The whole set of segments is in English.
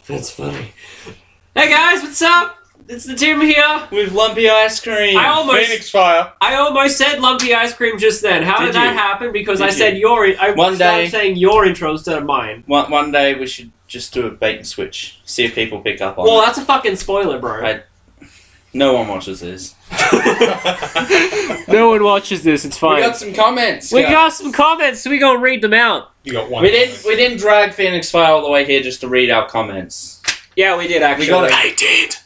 That's funny. Hey guys, what's up? It's the Tim here. With Lumpy ice cream. Phoenix Fire. I almost said Lumpy ice cream just then. How did that happen? Because I said I started saying your intro instead of mine. One day we should just do a bait and switch. See if people pick up on it. Well, that's a fucking spoiler, bro. No one watches this. No one watches this, it's fine. We got some comments. We got some comments, so we gonna read them out. You got one. We didn't drag Phoenix Fire all the way here just to read our comments. Yeah, we did actually.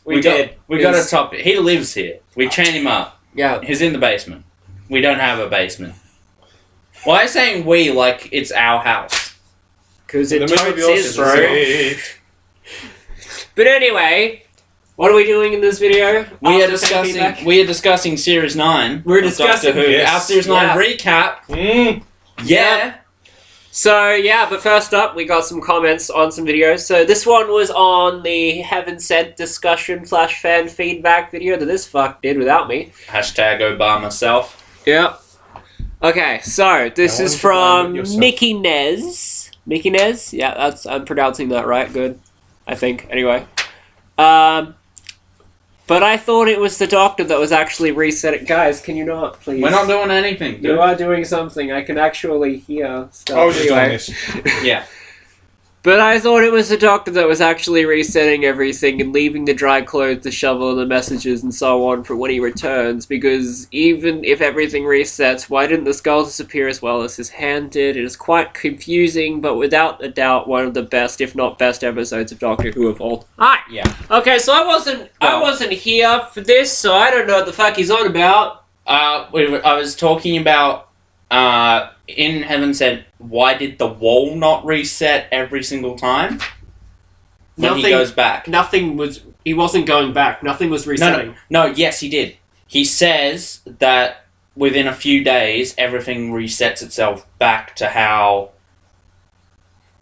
We got a topic. He lives here. We chain him up. Yeah. He's in the basement. We don't have a basement. Why are you saying we like it's our house? Because it totes is, bro. But anyway, what are we doing in this video? We are discussing Series 9. We're discussing Doctor Who. Yes. Our Series 9 recap. Yeah. So, yeah, but first up, we got some comments on some videos. So, this one was on the Heaven Sent discussion / fan feedback video that this fuck did without me. Hashtag Obama self. Yep. Okay, so, this is from Mickey Nez. Mickey Nez? Yeah, I'm pronouncing that right. Good. I think. Anyway. But I thought it was the Doctor that was actually resetting. Guys, can you not, please? We're not doing anything, dude. You are doing something. I can actually hear stuff. I was just doing this. Yeah. But I thought it was the Doctor that was actually resetting everything and leaving the dry clothes, the shovel, the messages, and so on for when he returns, because even if everything resets, why didn't the skull disappear as well as his hand did? It is quite confusing, but without a doubt, one of the best, if not best, episodes of Doctor Who of all time. Yeah. Okay, so I wasn't here for this, so I don't know what the fuck he's on about. I was talking about in Heaven Sent, why did the wall not reset every single time? When he goes back. He wasn't going back. Nothing was resetting. No, yes, he did. He says that within a few days, everything resets itself back to how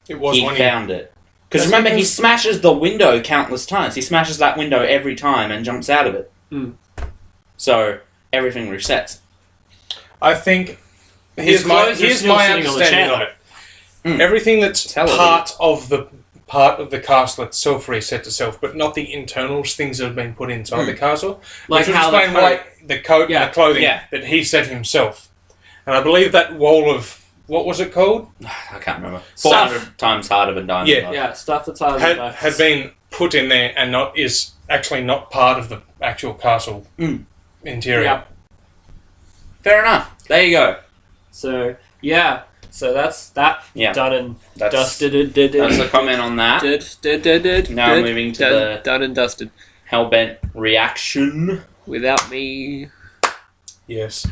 It was he when found it. Because remember, he smashes the window countless times. He smashes that window every time and jumps out of it. Mm. So, everything resets. I think... Here's my understanding of it. Everything that's part of the castle itself resets itself, but not the internals, things that have been put inside the castle. Like Which would how explain the coat and the clothing that he set himself. And I believe that wall of... What was it called? I can't remember. 400 times harder than diamond. Yeah, stuff that's harder than diamond. Had been put in there and is actually not part of the actual castle interior. Yep. Fair enough. There you go. So, yeah. So that's that. Yeah. Done and dusted. That's a comment on that. Now moving to the done and dusted. Hellbent reaction. Without me. Yes.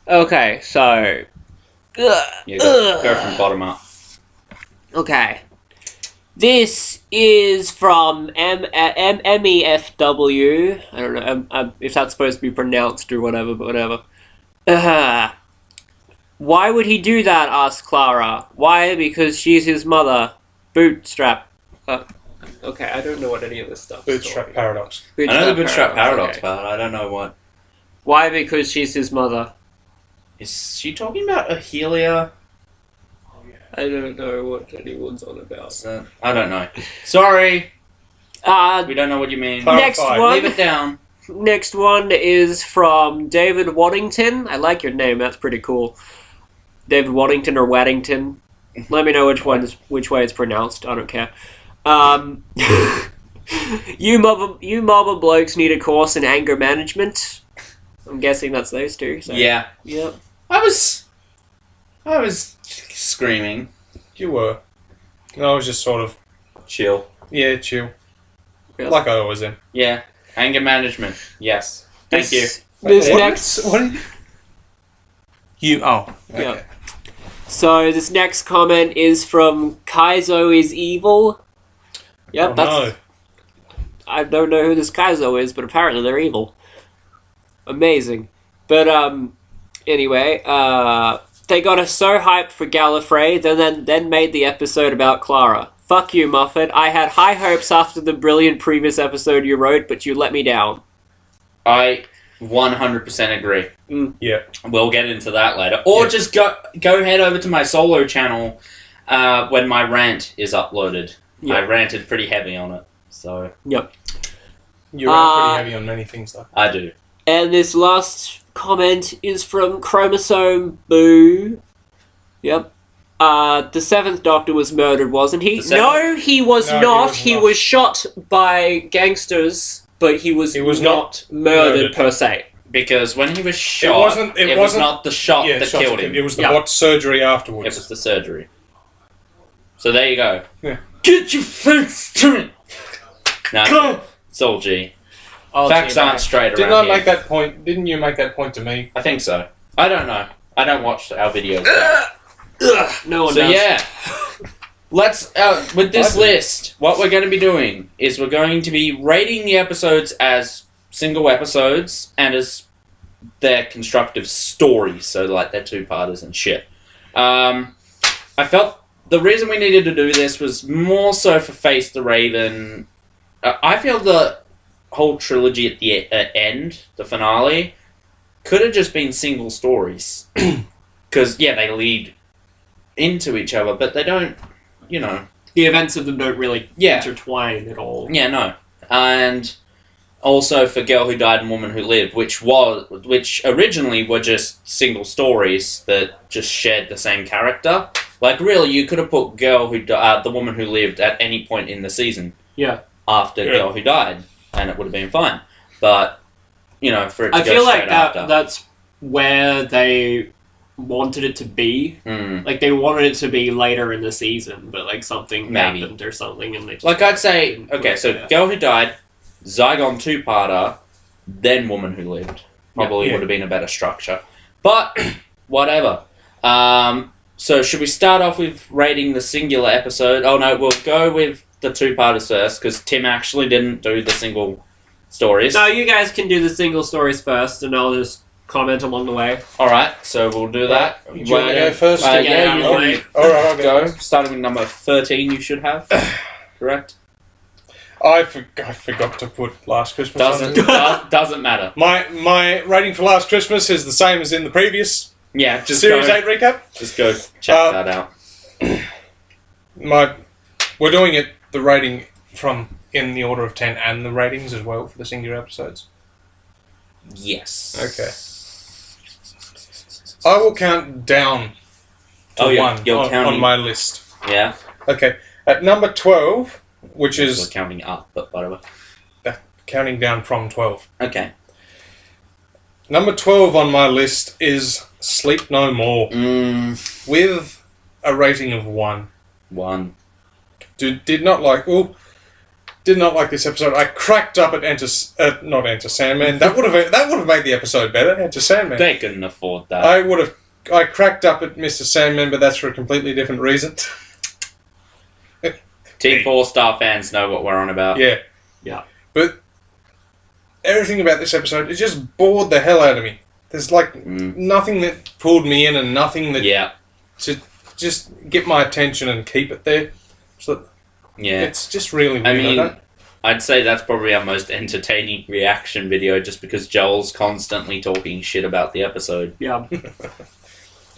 Okay, so... Yeah, go from bottom up. Okay. This is from MEFW. I don't know if that's supposed to be pronounced or whatever, but whatever. Why would he do that? Asked Clara. Why? Because she's his mother. Bootstrap. Okay, I don't know what any of this stuff is. Bootstrap paradox. I know the bootstrap paradox, but I don't know what. Why? Because she's his mother. Is she talking about Ahelia? I don't know what anyone's on about. I don't know. Sorry. We don't know what you mean. Next one. Leave it down. Next one is from David Waddington. I like your name. That's pretty cool. David Waddington or Waddington. Let me know which way it's pronounced. I don't care. You mobber blokes need a course in anger management. I'm guessing that's those two. So. Yeah. Yep. I was screaming. You were. No, I was just sort of... Chill. Yeah, chill. Really? Like I always am. Yeah. Anger management. Yes. Thank you. This What? next... What? Okay. Yeah. So this next comment is from Kaizo is evil. Yep, No. I don't know who this Kaizo is, but apparently they're evil. Amazing. But anyway, they got us so hyped for Gallifrey, then made the episode about Clara. Fuck you, Moffat. I had high hopes after the brilliant previous episode you wrote, but you let me down. I 100% agree. Yeah. We'll get into that later. Or just go head over to my solo channel when my rant is uploaded. Yep. I ranted pretty heavy on it, so... Yep. You are pretty heavy on many things, though. I do. And this last comment is from Chromosome Boo. Yep. The Seventh Doctor was murdered, wasn't he? No, he was not. He was shot by gangsters, but he was not murdered per se. Because when he was shot, it was not the shot that killed him. It was the bot surgery afterwards. It was the surgery. So there you go. Yeah. Get your facts straight! No, it's all G. Facts aren't straight around here. Make that point? Didn't you make that point to me? I think so. I don't know. I don't watch our videos. No one does. So yeah, let's with this list. What we're going to be doing is we're going to be rating the episodes as single episodes and as their constructive stories. So like they're two-parters and shit. I felt the reason we needed to do this was more so for Face the Raven. I feel the whole trilogy at the end, the finale, could have just been single stories. Because, yeah, they lead into each other, but they don't, you know... The events of them don't really intertwine at all. Yeah, no. And also for Girl Who Died and Woman Who Lived, which originally were just single stories that just shared the same character. Like, really, you could have put Girl Who Died, the Woman Who Lived at any point in the season. Yeah. After Girl Who Died, and it would have been fine. But, you know, for it to I go feel like straight after. that's where they wanted it to be. Like, they wanted it to be later in the season, but, like, something happened or something, and they just... Like, I'd say, okay, so Girl Who Died, Zygon two-parter, then Woman Who Lived. Probably would have been a better structure. But, whatever. So, should we start off with rating the singular episode? Oh, no, we'll go with the two-parters first, because Tim actually didn't do the single stories. No, you guys can do the single stories first, and I'll just comment along the way. Alright, so we'll do that. Do you want to go first? Yeah, you Alright, I'll go. Starting with number 13, you should have. Correct? I forgot to put Last Christmas on it. Doesn't matter. My rating for Last Christmas is the same as in the previous just Series 8 recap. Just go check that out. We're doing it, the rating from in the order of 10 and the ratings as well for the singular episodes. Yes. Okay. I will count down to one on my list. Yeah. Okay. At number 12, which is... We're counting up, but whatever. Counting down from 12. Okay. Number 12 on my list is Sleep No More. With a rating of 1. 1. Did not like this episode. I cracked up at not Enter Sandman. That would have made the episode better. Enter Sandman. They couldn't afford that. I cracked up at Mr. Sandman, but that's for a completely different reason. Team 4-star fans know what we're on about. Yeah. But everything about this episode, it just bored the hell out of me. There's like nothing that pulled me in and nothing that to just get my attention and keep it there. So it's just really weird. I mean, I'd say that's probably our most entertaining reaction video just because Joel's constantly talking shit about the episode. Yeah.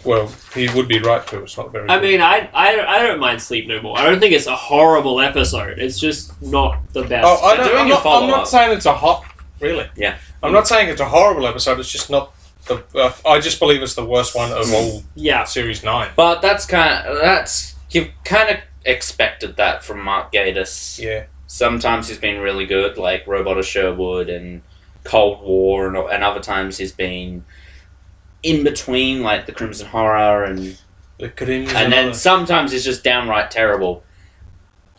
Well, he would be right to. It's not very good. mean, I don't mind Sleep No More. I don't think it's a horrible episode. It's just not the best. I'm not saying it's a hot... Really? Yeah. I'm not saying it's a horrible episode. It's just not... I just believe it's the worst one of all Series 9. But you've kind of expected that from Mark Gatiss. Yeah. Sometimes he's been really good, like Robot of Sherwood and Cold War, and other times he's been in between, like the Crimson Horror, and then sometimes he's just downright terrible.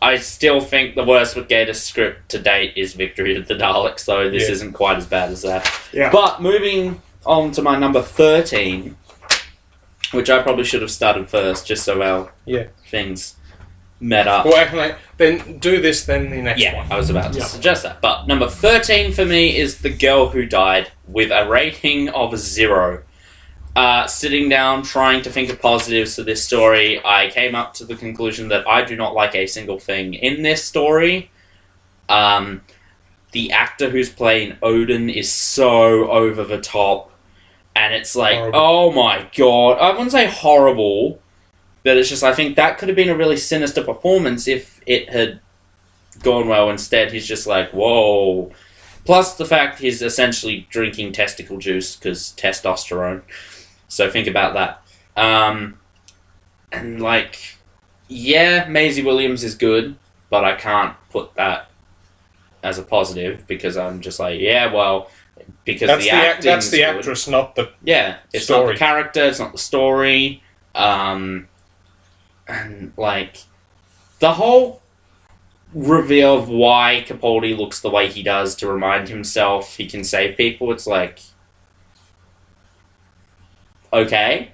I still think the worst with Gatiss script to date is Victory of the Daleks, though this isn't quite as bad as that. Yeah. But moving on to my number 13, which I probably should have started first, just so our things met up. Well, actually, then do this, then the next one. Yeah, I was about to suggest that. But number 13 for me is The Girl Who Died, with a rating of 0. Sitting down, trying to think of positives to this story, I came up to the conclusion that I do not like a single thing in this story. The actor who's playing Odin is so over the top, and it's like, horrible. Oh my god. I wouldn't say horrible, But it's just, I think that could have been a really sinister performance if it had gone well. Instead, he's just like, whoa. Plus the fact he's essentially drinking testicle juice because testosterone. So think about that. And like, yeah, Maisie Williams is good, but I can't put that as a positive because I'm just like, yeah, well, because that's the acting that's the actress, not the it's story. not the character, it's not the story, and like the whole reveal of why Capaldi looks the way he does to remind himself he can save people. It's like, okay.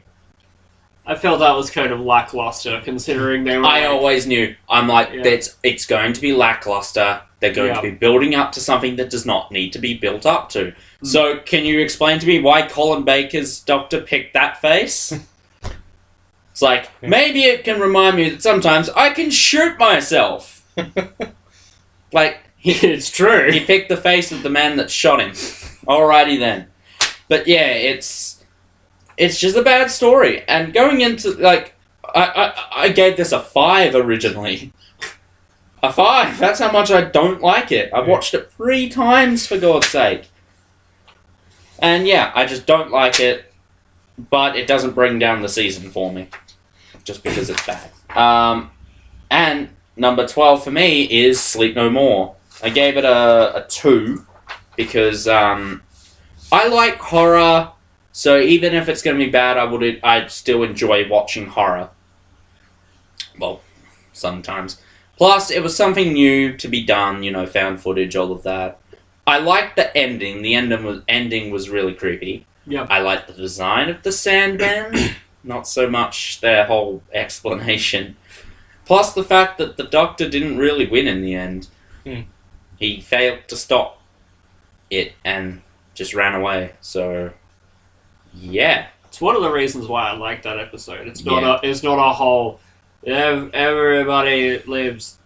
I felt that was kind of lackluster, considering they were... I always knew. I'm like, it's going to be lackluster. They're going to be building up to something that does not need to be built up to. So, can you explain to me why Colin Baker's doctor picked that face? It's like, maybe it can remind me that sometimes I can shoot myself. Like, it's true. He picked the face of the man that shot him. Alrighty then. But yeah, it's just a bad story. And going into, like, I gave this a 5 originally. A 5. That's how much I don't like it. I've watched it 3 times, for God's sake. And yeah, I just don't like it. But it doesn't bring down the season for me. Just because it's bad. And number 12 for me is Sleep No More. I gave it a 2. Because I like horror. So even if it's going to be bad, I'd still enjoy watching horror. Well, sometimes. Plus, it was something new to be done, you know, found footage, all of that. I liked the ending. The ending was really creepy. Yeah. I liked the design of the Sandman. Not so much their whole explanation. Plus the fact that the Doctor didn't really win in the end. He failed to stop it and just ran away. So... yeah, it's one of the reasons why I like that episode. It's not a whole everybody lives.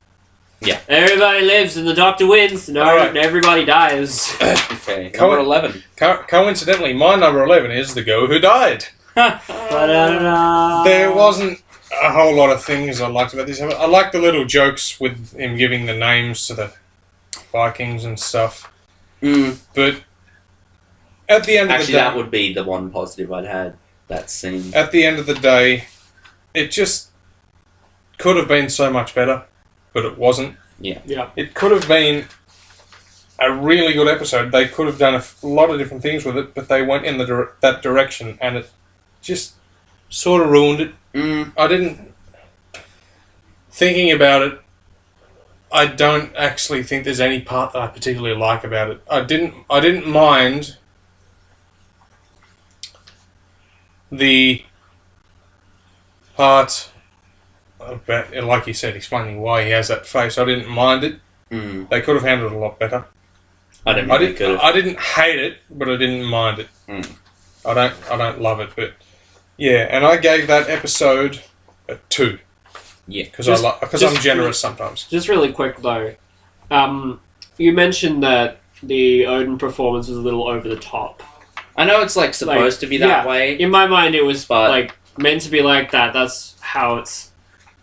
Yeah, everybody lives and the Doctor wins. No, everybody dies. Okay, number 11. Coincidentally, my number 11 is the girl who died. There wasn't a whole lot of things I liked about this. I liked the little jokes with him giving the names to the Vikings and stuff. But at the end of the day... that would be the one positive I'd had, that scene. At the end of the day, it just could have been so much better, but it wasn't. Yeah. It could have been a really good episode. They could have done a lot of different things with it, but they went in that direction, and it just sort of ruined it. I didn't... Thinking about it, I don't actually think there's any part that I particularly like about it. I didn't mind... the part about, like you said, explaining why he has that face. I didn't mind it. They could have handled it a lot better. I didn't hate it, but I didn't mind it. I don't love it, but yeah. And I gave that episode a 2. Yeah, because I'm generous sometimes. Just really quick though, you mentioned that the Odin performance was a little over the top. I know it's like supposed to be that way. In my mind, it was like meant to be like that. That's how it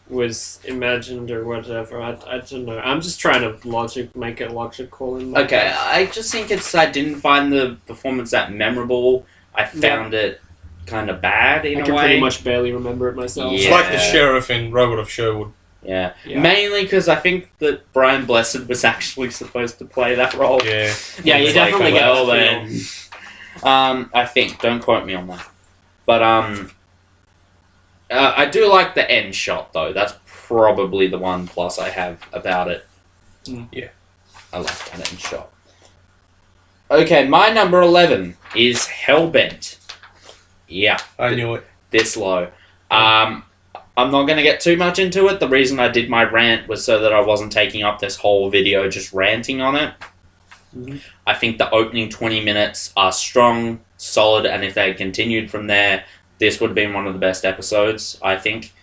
was imagined or whatever. I don't know. I'm just trying to make it logical. Okay, I just think I didn't find the performance that memorable. I found it kind of bad in a way. I can pretty much barely remember it myself. It's like the sheriff in Robot of Sherwood. Yeah. Mainly because I think that Brian Blessed was actually supposed to play that role. Yeah, you definitely get that feel. I think. Don't quote me on that. But, I do like the end shot, though. That's probably the one plus I have about it. Yeah. I like that end shot. Okay, my number 11 is Hellbent. Yeah. I knew it. This low. I'm not going to get too much into it. The reason I did my rant was so that I wasn't taking up this whole video just ranting on it. I think the opening 20 minutes are strong, solid, and if they had continued from there, this would have been one of the best episodes, I think.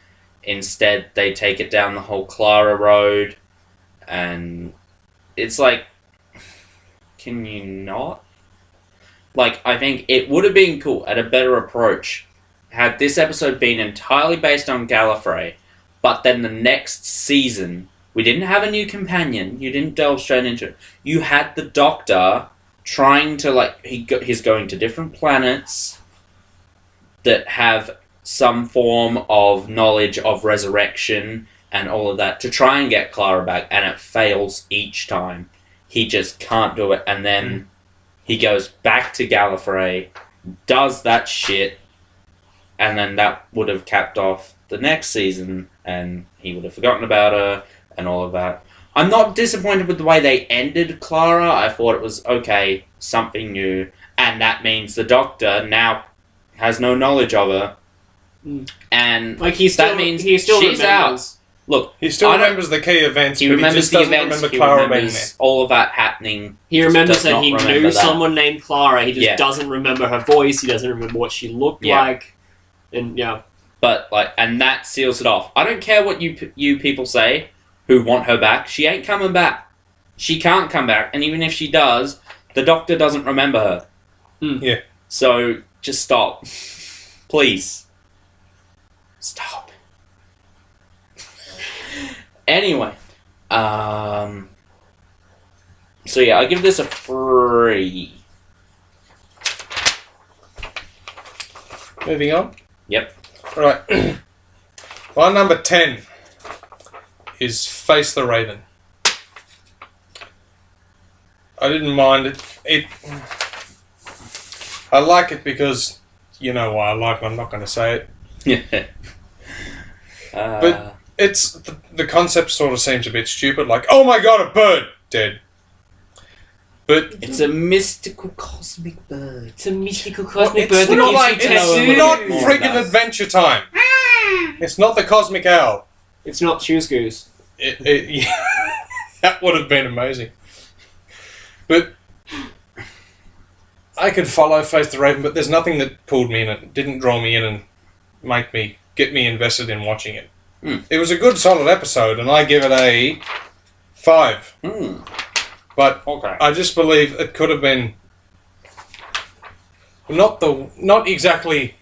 Instead, they take it down the whole Clara road, and it's like, can you not? Like, I think it would have been cool, at a better approach, had this episode been entirely based on Gallifrey, but then the next season, we didn't have a new companion, you didn't delve straight into it. You had the Doctor trying to, he's going to different planets that have some form of knowledge of resurrection and all of that to try and get Clara back, and it fails each time. He just can't do it, and then he goes back to Gallifrey, does that shit, and then that would have capped off the next season, and he would have forgotten about her, and all of that. I'm not disappointed with the way they ended Clara. I thought it was, okay, something new, and that means the Doctor now has no knowledge of her, and that means she's remembers. out. Look, he still remembers the key events. He remembers the events. Remember he Clara remembers all of that happening. He remembers that he knew someone named Clara. He just doesn't remember her voice. He doesn't remember what she looked like, and But and that seals it off. I don't care what you people say who want her back. She ain't coming back. She can't come back, and even if she does, the Doctor doesn't remember her. Yeah. So just stop, please. Stop. Anyway, so yeah, I give this a 3. Moving on. Yep. Right. My number 10 is Face the Raven. I didn't mind it. I like it because you know why I like it. I'm not going to say it. Yeah. But it's the concept sort of seems a bit stupid. Like, oh my god, a bird dead. But it's a mystical cosmic bird. It's a mystical cosmic bird. It's not friggin' Adventure Time. It's not the Cosmic Owl. It's not Choose Goose. Yeah, that would have been amazing. But I could follow Face the Raven, but there's nothing that pulled me in. It didn't draw me in and get me invested in watching it. It was a good, solid episode, and I give it a 5. But I just believe it could have been not exactly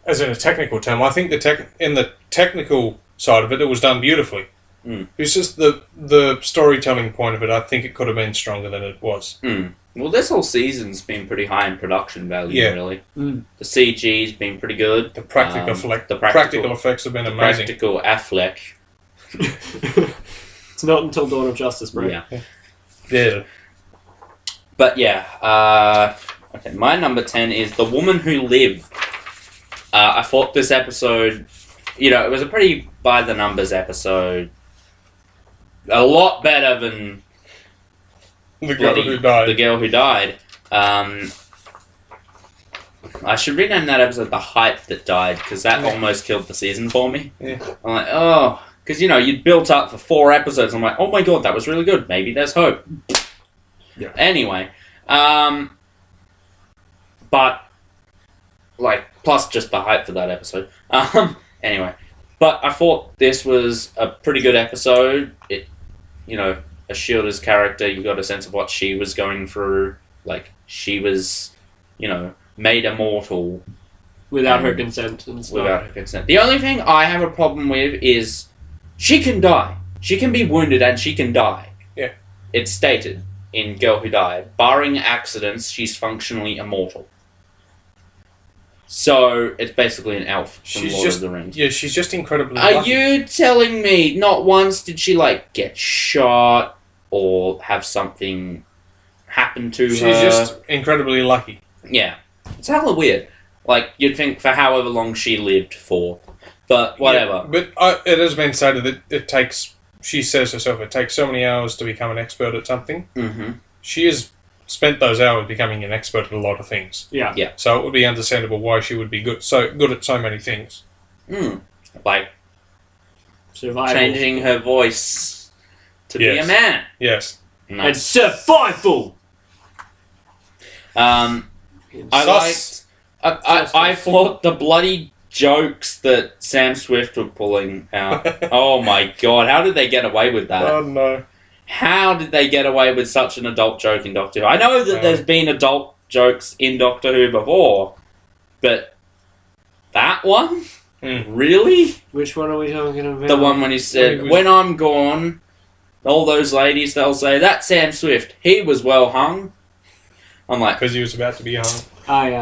as in a technical term. I think in the technical side of it, it was done beautifully. It's just the storytelling point of it. I think it could have been stronger than it was. Well, this whole season's been pretty high in production value, really. The CG's been pretty good. The practical effects have been amazing. Practical Affleck. It's not until Dawn of Justice, bro. Yeah. But yeah, okay, my number 10 is The Woman Who Lived. I thought this episode, it was a pretty by-the-numbers episode. A lot better than The Girl Who Died. The Girl Who Died. I should rename that episode The Hype That Died, because that almost killed the season for me. Yeah. I'm like, oh... Because, you'd built up for 4 episodes. I'm like, oh my god, that was really good. Maybe there's hope. Yeah. Anyway. But, plus just the hype for that episode. Anyway. But I thought this was a pretty good episode. It, Ashilda's character, you got a sense of what she was going through. She was, made immortal. Without her consent and stuff. Without her consent. The only thing I have a problem with is she can die. She can be wounded and she can die. Yeah. It's stated in Girl Who Died. Barring accidents, she's functionally immortal. So, it's basically an elf from Lord of the Rings. Yeah, she's just incredibly Are lucky. you telling me not once did she, get shot or have something happen to her? She's just incredibly lucky. Yeah. It's hella weird. You'd think for however long she lived for. But whatever. Yeah, but it has been stated that it takes, she says herself, it takes so many hours to become an expert at something. Mm-hmm. She has spent those hours becoming an expert at a lot of things. Yeah. Yeah. So it would be understandable why she would be good at so many things. Survival. Changing her voice to be a man. Yes. Nice. And survival! I thought the bloody jokes that Sam Swift were pulling out. Oh my god, how did they get away with that? Oh no. How did they get away with such an adult joke in Doctor Who? I know that there's been adult jokes in Doctor Who before, but That one? Mm. Really? Which one are we talking about? The one when he said, when I'm gone, all those ladies, they'll say, that's Sam Swift. He was well hung. I'm like... Because he was about to be hung. Oh, yeah.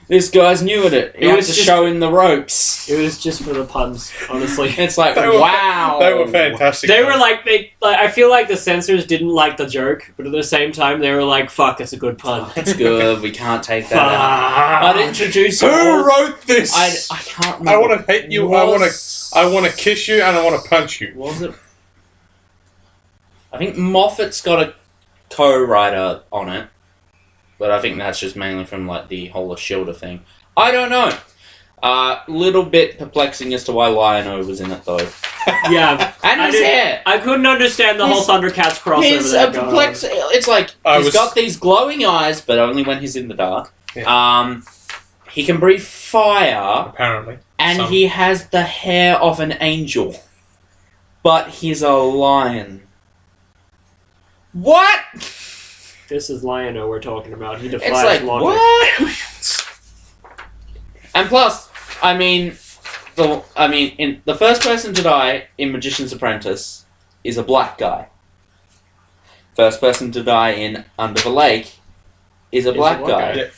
This guy's new at it. He had to show him the ropes. It was just for the puns, honestly. It's like, wow. They were fantastic. They were like, I feel like the censors didn't like the joke, but at the same time, they were like, fuck, that's a good pun. That's good. We can't take that out. I'd introduce you. Who wrote this? I can't remember. I want to hit you. I want to kiss you, and I want to punch you. Was it? I think Moffat's got a co-writer on it, but I think that's just mainly from like the whole Shilda thing. I don't know. Little bit perplexing as to why Lion-O was in it though. Yeah, and his hair. I couldn't understand the whole Thundercats crossover. He's it's like he's got these glowing eyes, but only when he's in the dark. Yeah. He can breathe fire, apparently, and he has the hair of an angel, but he's a lion. What? This is Lion-O we're talking about. He defies it's like, logic. What? And plus, in the first person to die in Magician's Apprentice is a black guy. First person to die in Under the Lake is a black guy. Yeah.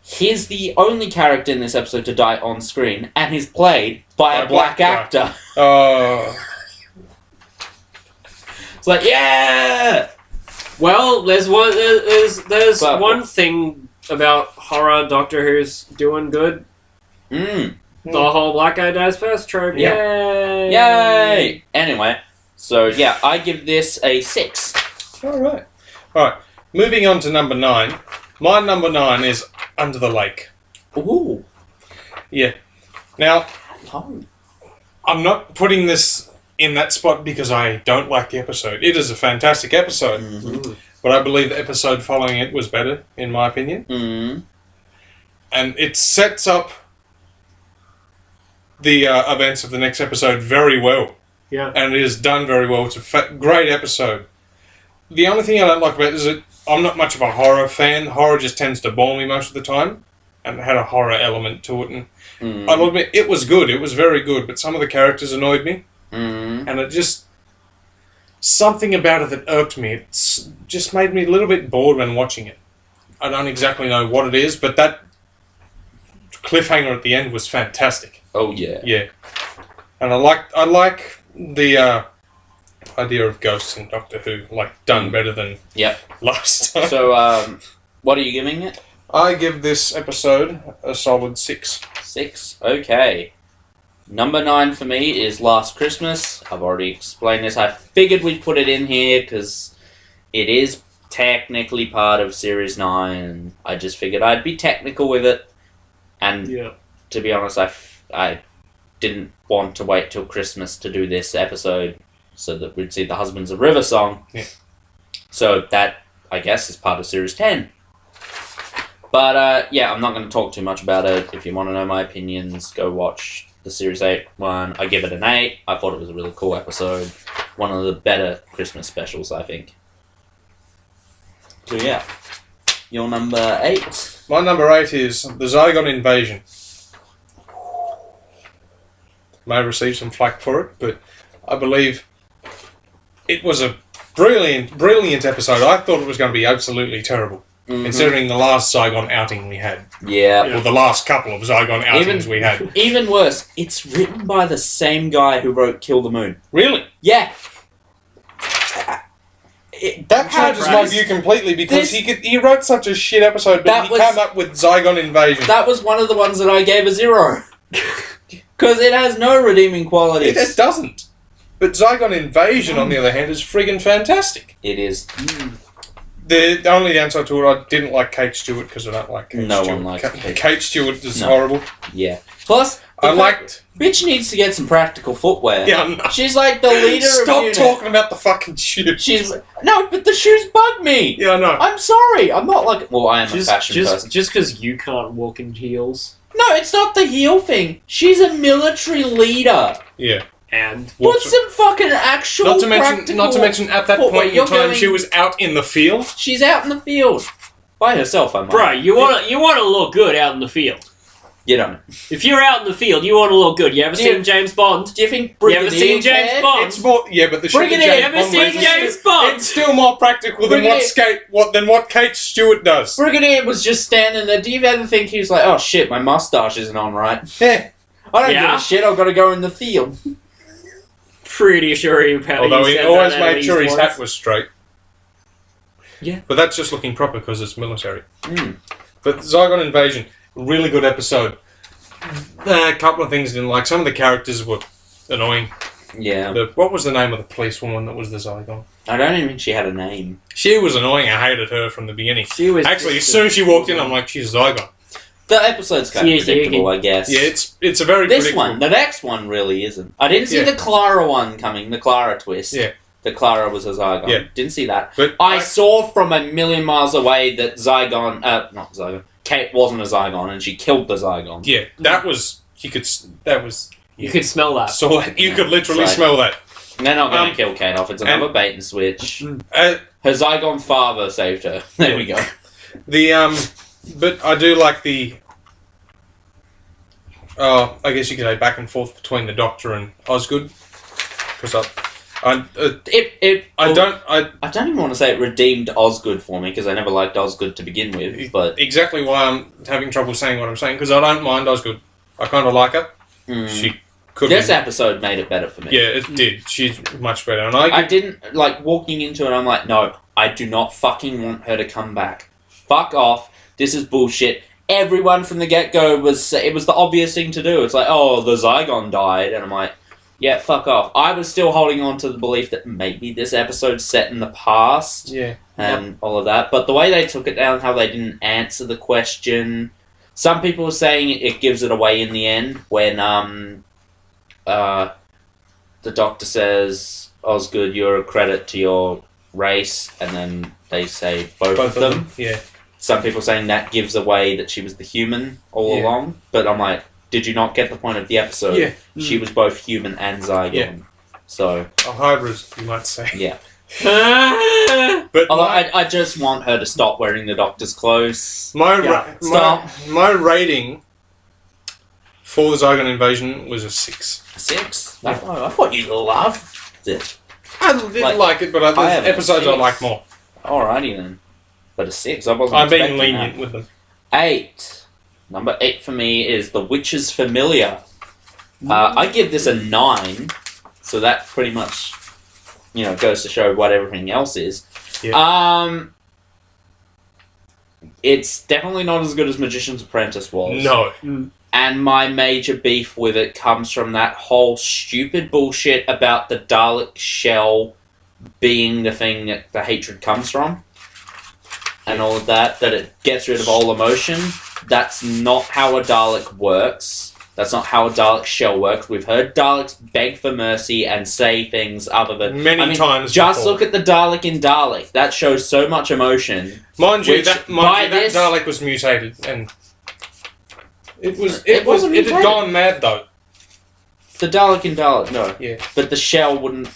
He's the only character in this episode to die on screen, and he's played by a black actor. Oh. It's like, yeah! Well, there's one thing about horror Doctor Who's doing good. Mm. The whole black guy dies first trope. Yeah. Yay! Yay! Anyway, so yeah, I give this a 6. Alright. Moving on to number 9. My number 9 is Under the Lake. Ooh. Yeah. Now, Oh. I'm not putting this in that spot because I don't like the episode. It is a fantastic episode. Mm-hmm. But I believe the episode following it was better, in my opinion. Mm-hmm. And it sets up the events of the next episode very well. Yeah. And it is done very well. It's a great episode. The only thing I don't like about it is that I'm not much of a horror fan. Horror just tends to bore me most of the time. And it had a horror element to it. And I'll admit, it was good. It was very good. But some of the characters annoyed me. Mm-hmm. And it just... Something about it that irked me. It just made me a little bit bored when watching it. I don't exactly know what it is, but that cliffhanger at the end was fantastic. Oh, yeah. Yeah. And I like the idea of ghosts in Doctor Who, like, done better than last time. So, what are you giving it? I give this episode a solid 6. 6? Okay. Number 9 for me is Last Christmas. I've already explained this. I figured we'd put it in here because it is technically part of Series 9. And I just figured I'd be technical with it. And to be honest, I didn't want to wait till Christmas to do this episode so that we'd see the Husbands of River song. Yeah. So that, I guess, is part of Series 10. But, I'm not going to talk too much about it. If you want to know my opinions, go watch the Series 8 one. I give it an 8. I thought it was a really cool episode. One of the better Christmas specials, I think. So, yeah. Your number 8? My number 8 is The Zygon Invasion. May receive some flack for it, but I believe it was a brilliant episode. I thought it was going to be absolutely terrible. Mm-hmm. Considering the last Zygon outing we had. Yeah. Or the last couple of Zygon outings we had. Even worse, it's written by the same guy who wrote Kill the Moon. Really? Yeah. That changes my view completely because he wrote such a shit episode, but he came up with Zygon Invasion. That was one of the ones that I gave a 0. Because it has no redeeming qualities. It doesn't. But Zygon Invasion, on the other hand, is friggin' fantastic. It is. The only downside to it, I didn't like Kate Stewart because I don't like Kate Stewart. No one likes Kate. Kate Stewart is horrible. Yeah. Plus, bitch needs to get some practical footwear. Yeah, no. She's like the leader of Stop talking about the fucking shoes. No, but the shoes bug me. Yeah, I know. I'm sorry. I'm not like... Well, I am a fashion person. Just because you can't walk in heels. No, it's not the heel thing. She's a military leader. Yeah. And put some fucking actual Not to mention, at that point in time, she was out in the field. She's out in the field by herself. I might. Bro, you want to look good out in the field. You don't. If you're out in the field, you want to look good. You ever seen James Bond? Do you think You ever seen James Bond? It's more, yeah, but the shit Brigadier, that You ever seen James Bond? It's still more practical than what Kate Stewart does. Brigadier was just standing there. Do you ever think he was like, oh shit, my mustache isn't on right? Yeah. I don't give a shit, I've got to go in the field. Pretty sure he probably Although he said always that made at sure least his once. hat was straight. Yeah. But that's just looking proper because it's military. Mm. But Zygon Invasion, really good episode. A couple of things I didn't like. Some of the characters were annoying. Yeah. What was the name of the police woman that was the Zygon? I don't even think she had a name. She was annoying. I hated her from the beginning. She was Actually, as just soon as she walked in, I'm like, she's Zygon. The episode's kind of predictable, I guess. Yeah, it's a very This predictable. one, the next one really isn't. I didn't see the Clara one coming, the Clara twist. Yeah. The Clara was a Zygon. Yeah. Didn't see that. But I saw from a million miles away that Kate wasn't a Zygon and she killed the Zygon. Yeah, that was... You could smell that. So you could literally Right. smell that. And they're not going to kill Kate off. It's another bait and switch. Her Zygon father saved her. There we go. But I do like the... I guess you could say back and forth between the Doctor and Osgood. Because I don't even want to say it redeemed Osgood for me because I never liked Osgood to begin with. But exactly why I'm having trouble saying what I'm saying, because I don't mind Osgood. I kind of like her. She could this episode made it better for me. Yeah, it did. She's much better. And I didn't, like, walking into it, I'm like, no, I do not fucking want her to come back. Fuck off. This is bullshit. Everyone from the get-go it was the obvious thing to do. It's like, oh, the Zygon died. And I'm like, yeah, fuck off. I was still holding on to the belief that maybe this episode's set in the past. Yeah. And all of that. But the way they took it down, how they didn't answer the question. Some people were saying it gives it away in the end when the Doctor says, Osgood, you're a credit to your race, and then they say both of them. Yeah. Some people saying that gives away that she was the human all along, but I'm like, did you not get the point of the episode? Yeah. She was both human and Zygon. Yeah. So a hybrid, you might say. Yeah. But although I just want her to stop wearing the Doctor's clothes. My rating for the Zygon Invasion was a 6. 6? I thought you loved it. I didn't like it, but there's episodes I like more. Alrighty then. But a 6, I wasn't I'm being expecting lenient that. with them. 8. Number 8 for me is The Witch's Familiar. I give this a 9, so that pretty much, goes to show what everything else is. Yeah. It's definitely not as good as Magician's Apprentice was. No. And my major beef with it comes from that whole stupid bullshit about the Dalek shell being the thing that the hatred comes from. And all of that it gets rid of all emotion. That's not how a Dalek works. That's not how a Dalek shell works. We've heard Daleks beg for mercy and say things other than... Many times just before. look at the Dalek in Dalek. That shows so much emotion. Mind you, that Dalek was mutated, and it had gone mad though. The Dalek in Dalek, no. Yeah. But the shell would...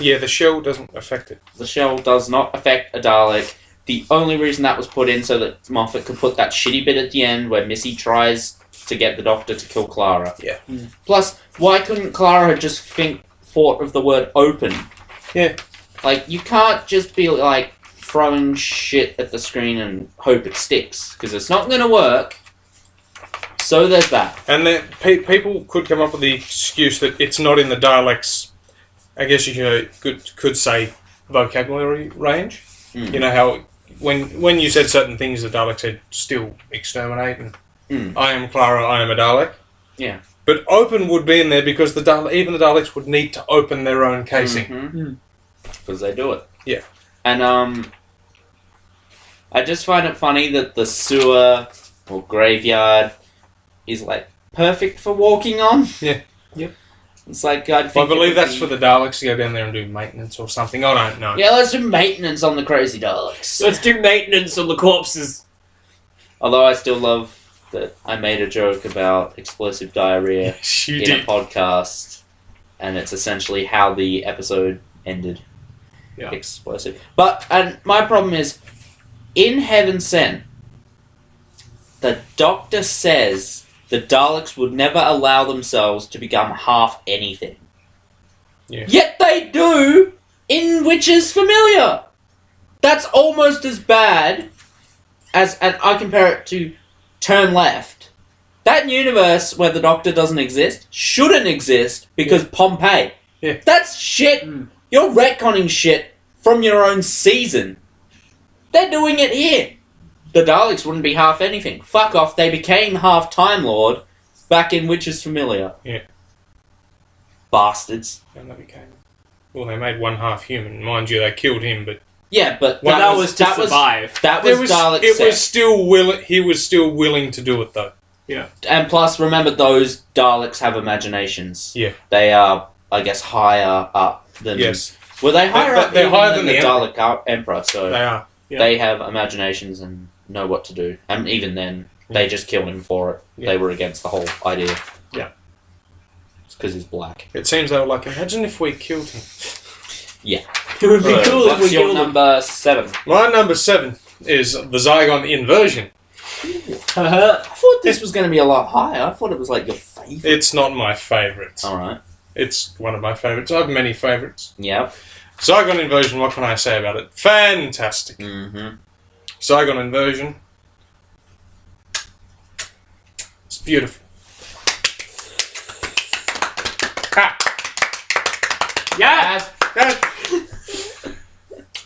Yeah, the shell doesn't affect it. The shell does not affect a Dalek. The only reason that was put in so that Moffat could put that shitty bit at the end where Missy tries to get the Doctor to kill Clara. Yeah. Plus, why couldn't Clara have just thought of the word open? Yeah. Like, you can't just be, like, throwing shit at the screen and hope it sticks, because it's not going to work. So there's that. And people could come up with the excuse that it's not in the Daleks', I guess you could say, vocabulary range. You know how when you said certain things, the Daleks said still exterminate and I am Clara, I am a Dalek. Yeah. But open would be in there because even the Daleks would need to open their own casing. Because they do it. Yeah. And I just find it funny that the sewer or graveyard is like perfect for walking on. Yeah. Yep. It's like I believe that's for the Daleks to go down there and do maintenance or something. I don't know. Yeah, let's do maintenance on the crazy Daleks. Let's do maintenance on the corpses. Although I still love that I made a joke about explosive diarrhea a podcast, and it's essentially how the episode ended. Yeah. Explosive. And my problem is, in Heaven Sent, the Doctor says the Daleks would never allow themselves to become half anything. Yeah. Yet they do in Witches Familiar. That's almost as bad as, and I compare it to Turn Left. That universe where the Doctor doesn't exist shouldn't exist because Pompeii. Yeah. That's shit. You're retconning shit from your own season. They're doing it here. The Daleks wouldn't be half anything. Fuck off, they became half Time Lord back in Witches Familiar. Yeah. Bastards. And they became... Well, they made one half human. Mind you, they killed him, but... Yeah, but that was to survive. That was Dalek It set. was still he was still willing to do it, though. Yeah. And plus, remember, those Daleks have imaginations. Yeah. They are, I guess, higher up than... Yes. Well, they higher up they're even higher than than the the Dalek Emperor, so... They are. Yeah. They have imaginations and know what to do. And even then, they just killed him for it. Yeah. They were against the whole idea. Yeah. It's because he's black. It seems they were like, imagine if we killed him. Yeah. It would be cool if What's we your killed him. number 7? My number 7 is the Zygon inversion. I thought this was going to be a lot higher. I thought it was like your favourite. It's not my favourite. Alright. It's one of my favourites. I have many favourites. Yep. Zygon inversion, what can I say about it? Fantastic. Mm-hmm. Zygon inversion. It's beautiful. Ha! Yeah!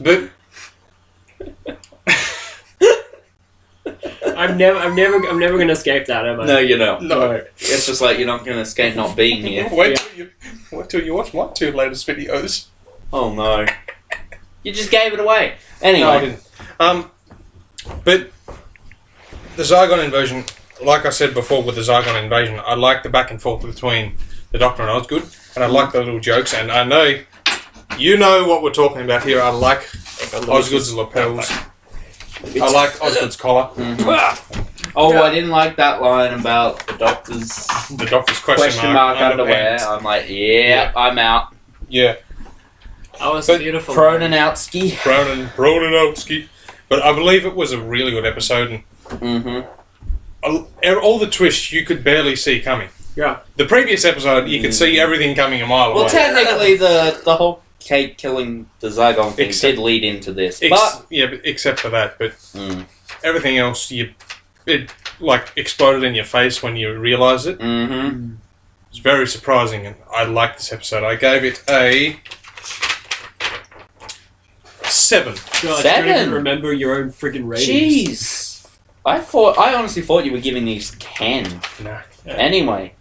But I'm never gonna escape that, am I? No, you know. no. It's just like you're not going to escape not being here. Wait till you watch my 2 latest videos. Oh no. You just gave it away. No, I Anyway. didn't. But the Zygon inversion, like I said before with the Zygon invasion, I like the back and forth between the Doctor and Osgood, and I like the little jokes, and I know you know what we're talking about here. I like Osgood's lapels. I like Osgood's collar. Mm-hmm. Oh, I didn't like that line about the Doctor's The Doctor's question mark underwear. underpants. I'm like, yeah, I'm out. Yeah. That was But beautiful. Cronenowski. Bronowski. But I believe it was a really good episode, and Mm-hmm. all the twists you could barely see coming. Yeah. The previous episode, you could see everything coming a mile Well, away. technically, the whole Kate killing the Zygon thing did lead into this, but But except for that, but everything else, it like exploded in your face when you realised it. mm-hmm. It's very surprising, and I liked this episode. I gave it a 7. God, 7? you don't even remember your own friggin' ratings. Jeez, I honestly thought you were giving these 10. No. Anyway,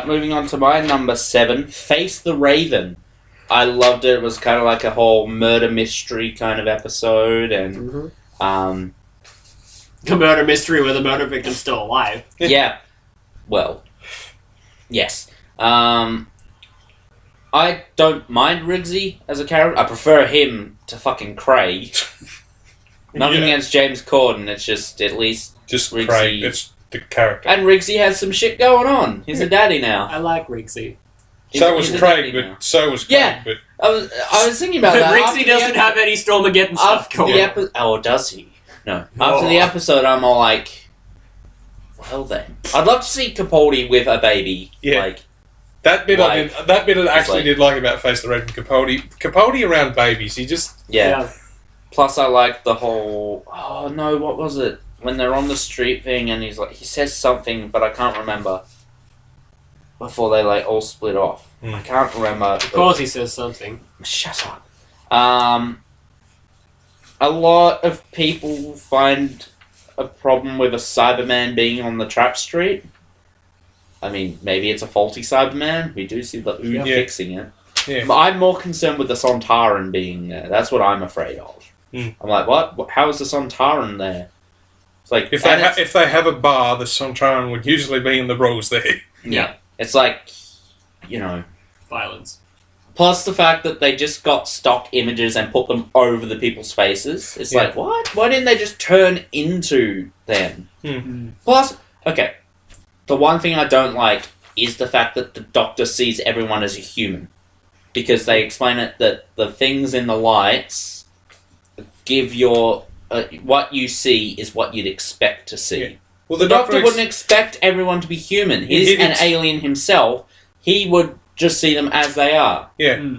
moving on to my number 7, Face the Raven. I loved it. It was kind of like a whole murder mystery kind of episode, and A murder mystery where the murder victim's still alive. yeah. Well, yes. I don't mind Riggsy as a character. I prefer him to fucking Craig. Nothing against James Corden. It's just at least Just Riggsy. Craig. It's the character. And Riggsy has some shit going on. He's a daddy now. I like Riggsy. So was He's a Craig, daddy now. but so was Craig. Yeah. But I was thinking about But that. Riggsy doesn't have any Stormageddon stuff going on. Oh, does he? No. After the episode, I'm all like, well then. I'd love to see Capaldi with a baby. Yeah. Like, that bit I actually like- did like about Face the Raven. Capaldi around babies. He just yeah. Plus, I like the whole. Oh no, what was it? When they're on the street thing, and he's like, he says something, but I can't remember. Before they like all split off, I can't remember. Of course, he says something. Shut up. A lot of people find a problem with a Cyberman being on the trap street. I mean, maybe it's a faulty Cyberman. We do see the Ood fixing it. Yeah. But I'm more concerned with the Sontaran being there. That's what I'm afraid of. I'm like, what? How is the Sontaran there? It's like if they have a bar, the Sontaran would usually be in the rows there. Yeah. It's like, you know. Violence. Plus the fact that they just got stock images and put them over the people's faces. It's like, what? Why didn't they just turn into them? Plus, okay, the one thing I don't like is the fact that the Doctor sees everyone as a human. Because they explain it that the things in the lights give your... what you see is what you'd expect to see. Well, the Doctor wouldn't expect everyone to be human. He's an alien himself. He would just see them as they are. Yeah.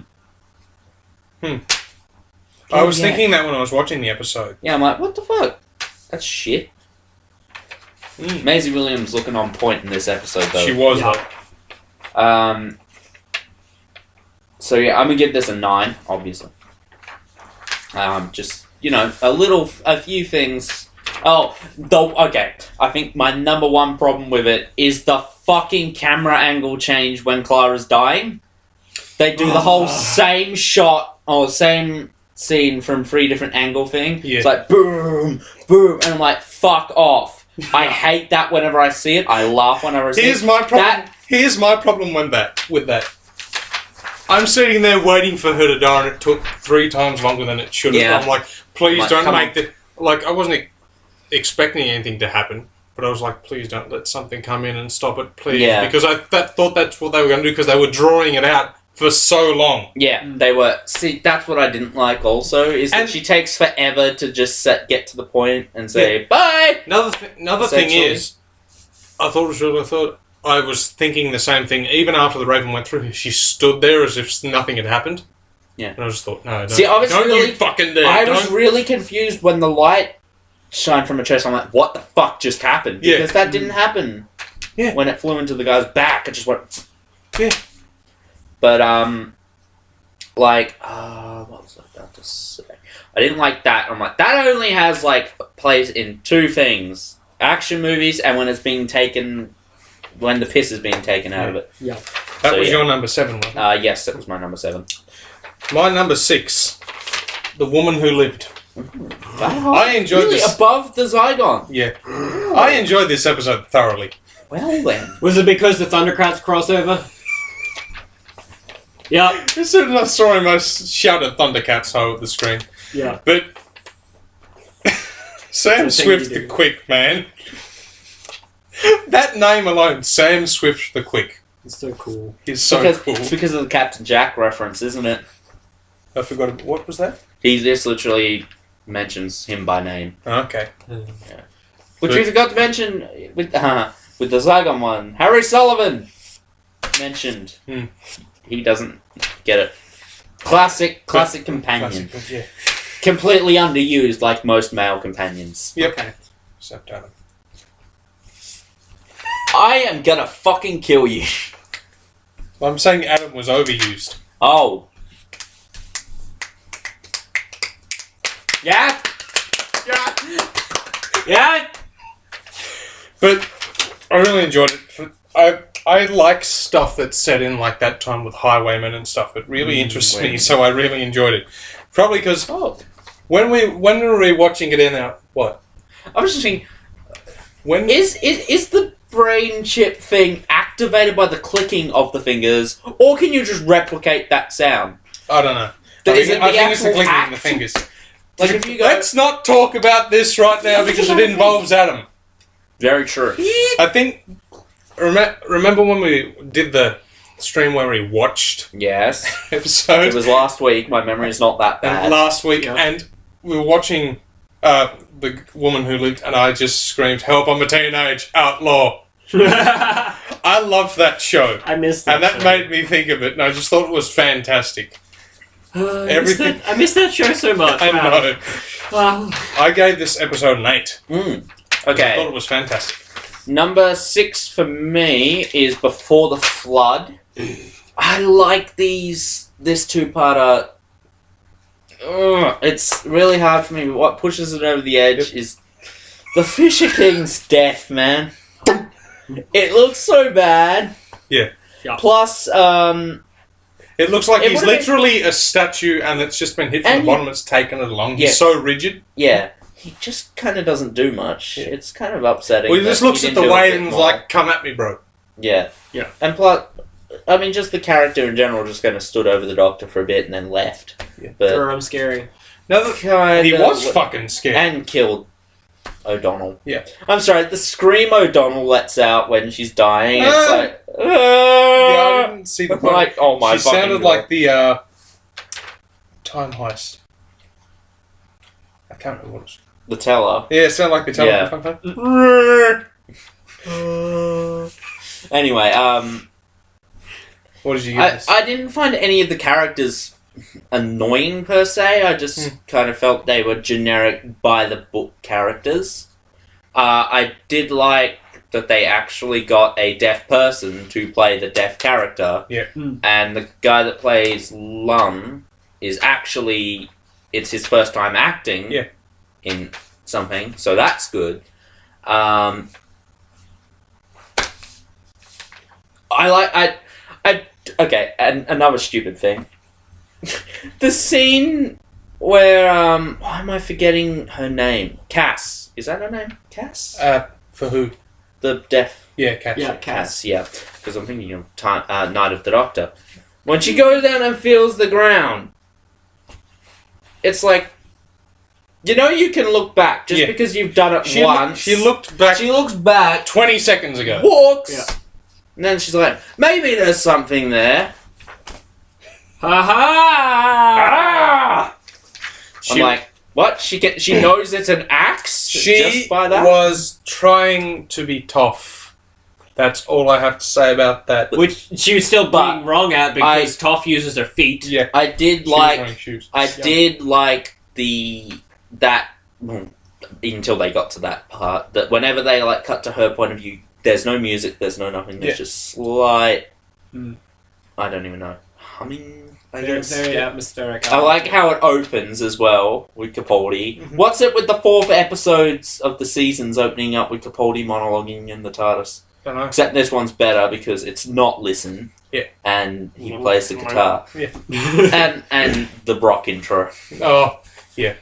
I was thinking that when I was watching the episode. Yeah, I'm like, what the fuck? That's shit. Maisie Williams looking on point in this episode, though. She was, though. So, yeah, I'm going to give this a 9, obviously. Just, a few things. Okay. I think my number one problem with it is the fucking camera angle change when Clara's dying. They do the whole same shot, or same scene from 3 different angle thing. Yeah. It's like, boom, boom, and I'm like, fuck off. I hate that whenever I see it. I laugh whenever I see it. Here's my problem with that. I'm sitting there waiting for her to die, and it took 3 times longer than it should have. Yeah. I'm like, please don't make the... Like, I wasn't expecting anything to happen, but I was like, please don't let something come in and stop it, please. Yeah. Because I thought that's what they were going to do, because they were drawing it out for so long. Yeah, they were. See, that's what I didn't like also, is that she takes forever to just get to the point and say, bye! Another thing is, I was thinking the same thing, even after the Raven went through, she stood there as if nothing had happened. Yeah. And I just thought, no, See, I was you fucking do I was really confused when the light shined from her chest. I'm like, what the fuck just happened? Because that didn't happen. Yeah. When it flew into the guy's back, it just went... Yeah. But, what was I about to say? I didn't like that. I'm like, that only has, plays in 2 things. Action movies and when it's being taken... When the piss is being taken out of it. Yeah. That was your number 7, wasn't it? Yes, that was my number 7. My number 6. The Woman Who Lived. I enjoyed this. Above the Zygon. Yeah. I enjoyed this episode thoroughly. Well then. Was it because the Thundercats crossover? Yeah. As soon as I saw him, I shouted Thundercats over the screen. Yeah. But Sam Swift the Quick, man. That name alone, Sam Swift the Quick. It's so cool. He's so cool. It's because of the Captain Jack reference, isn't it? I forgot. What was that? He just literally mentions him by name. Okay. Yeah. Which we forgot to mention with the Zygon one. Harry Sullivan mentioned. He doesn't get it. Classic companion. Classic, yeah. Completely underused like most male companions. Yep. Okay. Except Adam. I am gonna fucking kill you. I'm saying Adam was overused. Oh. Yeah. But I really enjoyed it. I like stuff that's set in like that time with highwaymen and stuff. It really interests me, so I really enjoyed it. Probably because when we were rewatching it in our what? I was just thinking, is the brain chip thing activated by the clicking of the fingers, or can you just replicate that sound? I don't know. I think it's the clicking of the fingers. Like if you go, let's not talk about this right now because it involves Adam. Very true. I think. Remember when we did the stream where we watched? Yes. Episode. It was last week. My memory is not that bad. Last week, and we were watching The Woman Who Lived, and I just screamed, "Help! I'm a teenage outlaw." I loved that show. I missed that. And that made me think of it, and I just thought it was fantastic. Everything. I missed that show so much. I know. Wow. I gave this episode an 8. Okay. I thought it was fantastic. Number 6 for me is Before the Flood. I like this 2-parter. It's really hard for me, but what pushes it over the edge is the Fisher King's death, man. It looks so bad. Yeah. Plus, it looks like he's literally a statue and it's just been hit from the bottom, it's taken it along. He's so rigid. Yeah. He just kind of doesn't do much. Yeah. It's kind of upsetting. Well, he just looks at the way and is like, come at me, bro. Yeah. Yeah. And plus, I mean, just the character in general just kind of stood over the Doctor for a bit and then left. Yeah. But I'm scary. No, he was fucking scared. And killed O'Donnell. Yeah. I'm sorry, the scream O'Donnell lets out when she's dying, it's like... Yeah, I didn't see the point. Like, oh my She sounded like the Time Heist. I can't remember what it was. The teller. Yeah, it sounded like the teller. Yeah. Anyway, what did you get? I didn't find any of the characters annoying per se. I just kind of felt they were generic by the book characters. I did like that they actually got a deaf person to play the deaf character. Yeah. And the guy that plays Lum is actually, it's his first time acting in something, so that's good. Okay, and another stupid thing. The scene where, why am I forgetting her name? Cass. Is that her name? Cass? For who? The deaf. Yeah, Cass. Yeah, Cass, yeah. Because I'm thinking of Night of the Doctor. When she goes down and feels the ground, it's like, you know, you can look back just because you've done it once. She looked back. She looks back, 20 seconds ago. walks, and then she's like, maybe there's something there. Ha ha! I'm like, what? She knows it's an axe She just by that? was trying to be tough. That's all I have to say about that. Which she was still being wrong at because Toph uses her feet. Yeah. I did She was wearing like... shoes. I did like that until they got to that part, that whenever they like cut to her point of view, there's no music, there's no nothing, there's just slight I don't even know, humming, I guess. Very atmospheric. I like how it opens as well with Capaldi. What's it with the 4 episodes of the seasons opening up with Capaldi monologuing in the TARDIS? Don't know. Except this one's better because it's not listen. Yeah. And he plays the guitar. Yeah. and the Brock intro. Oh, yeah.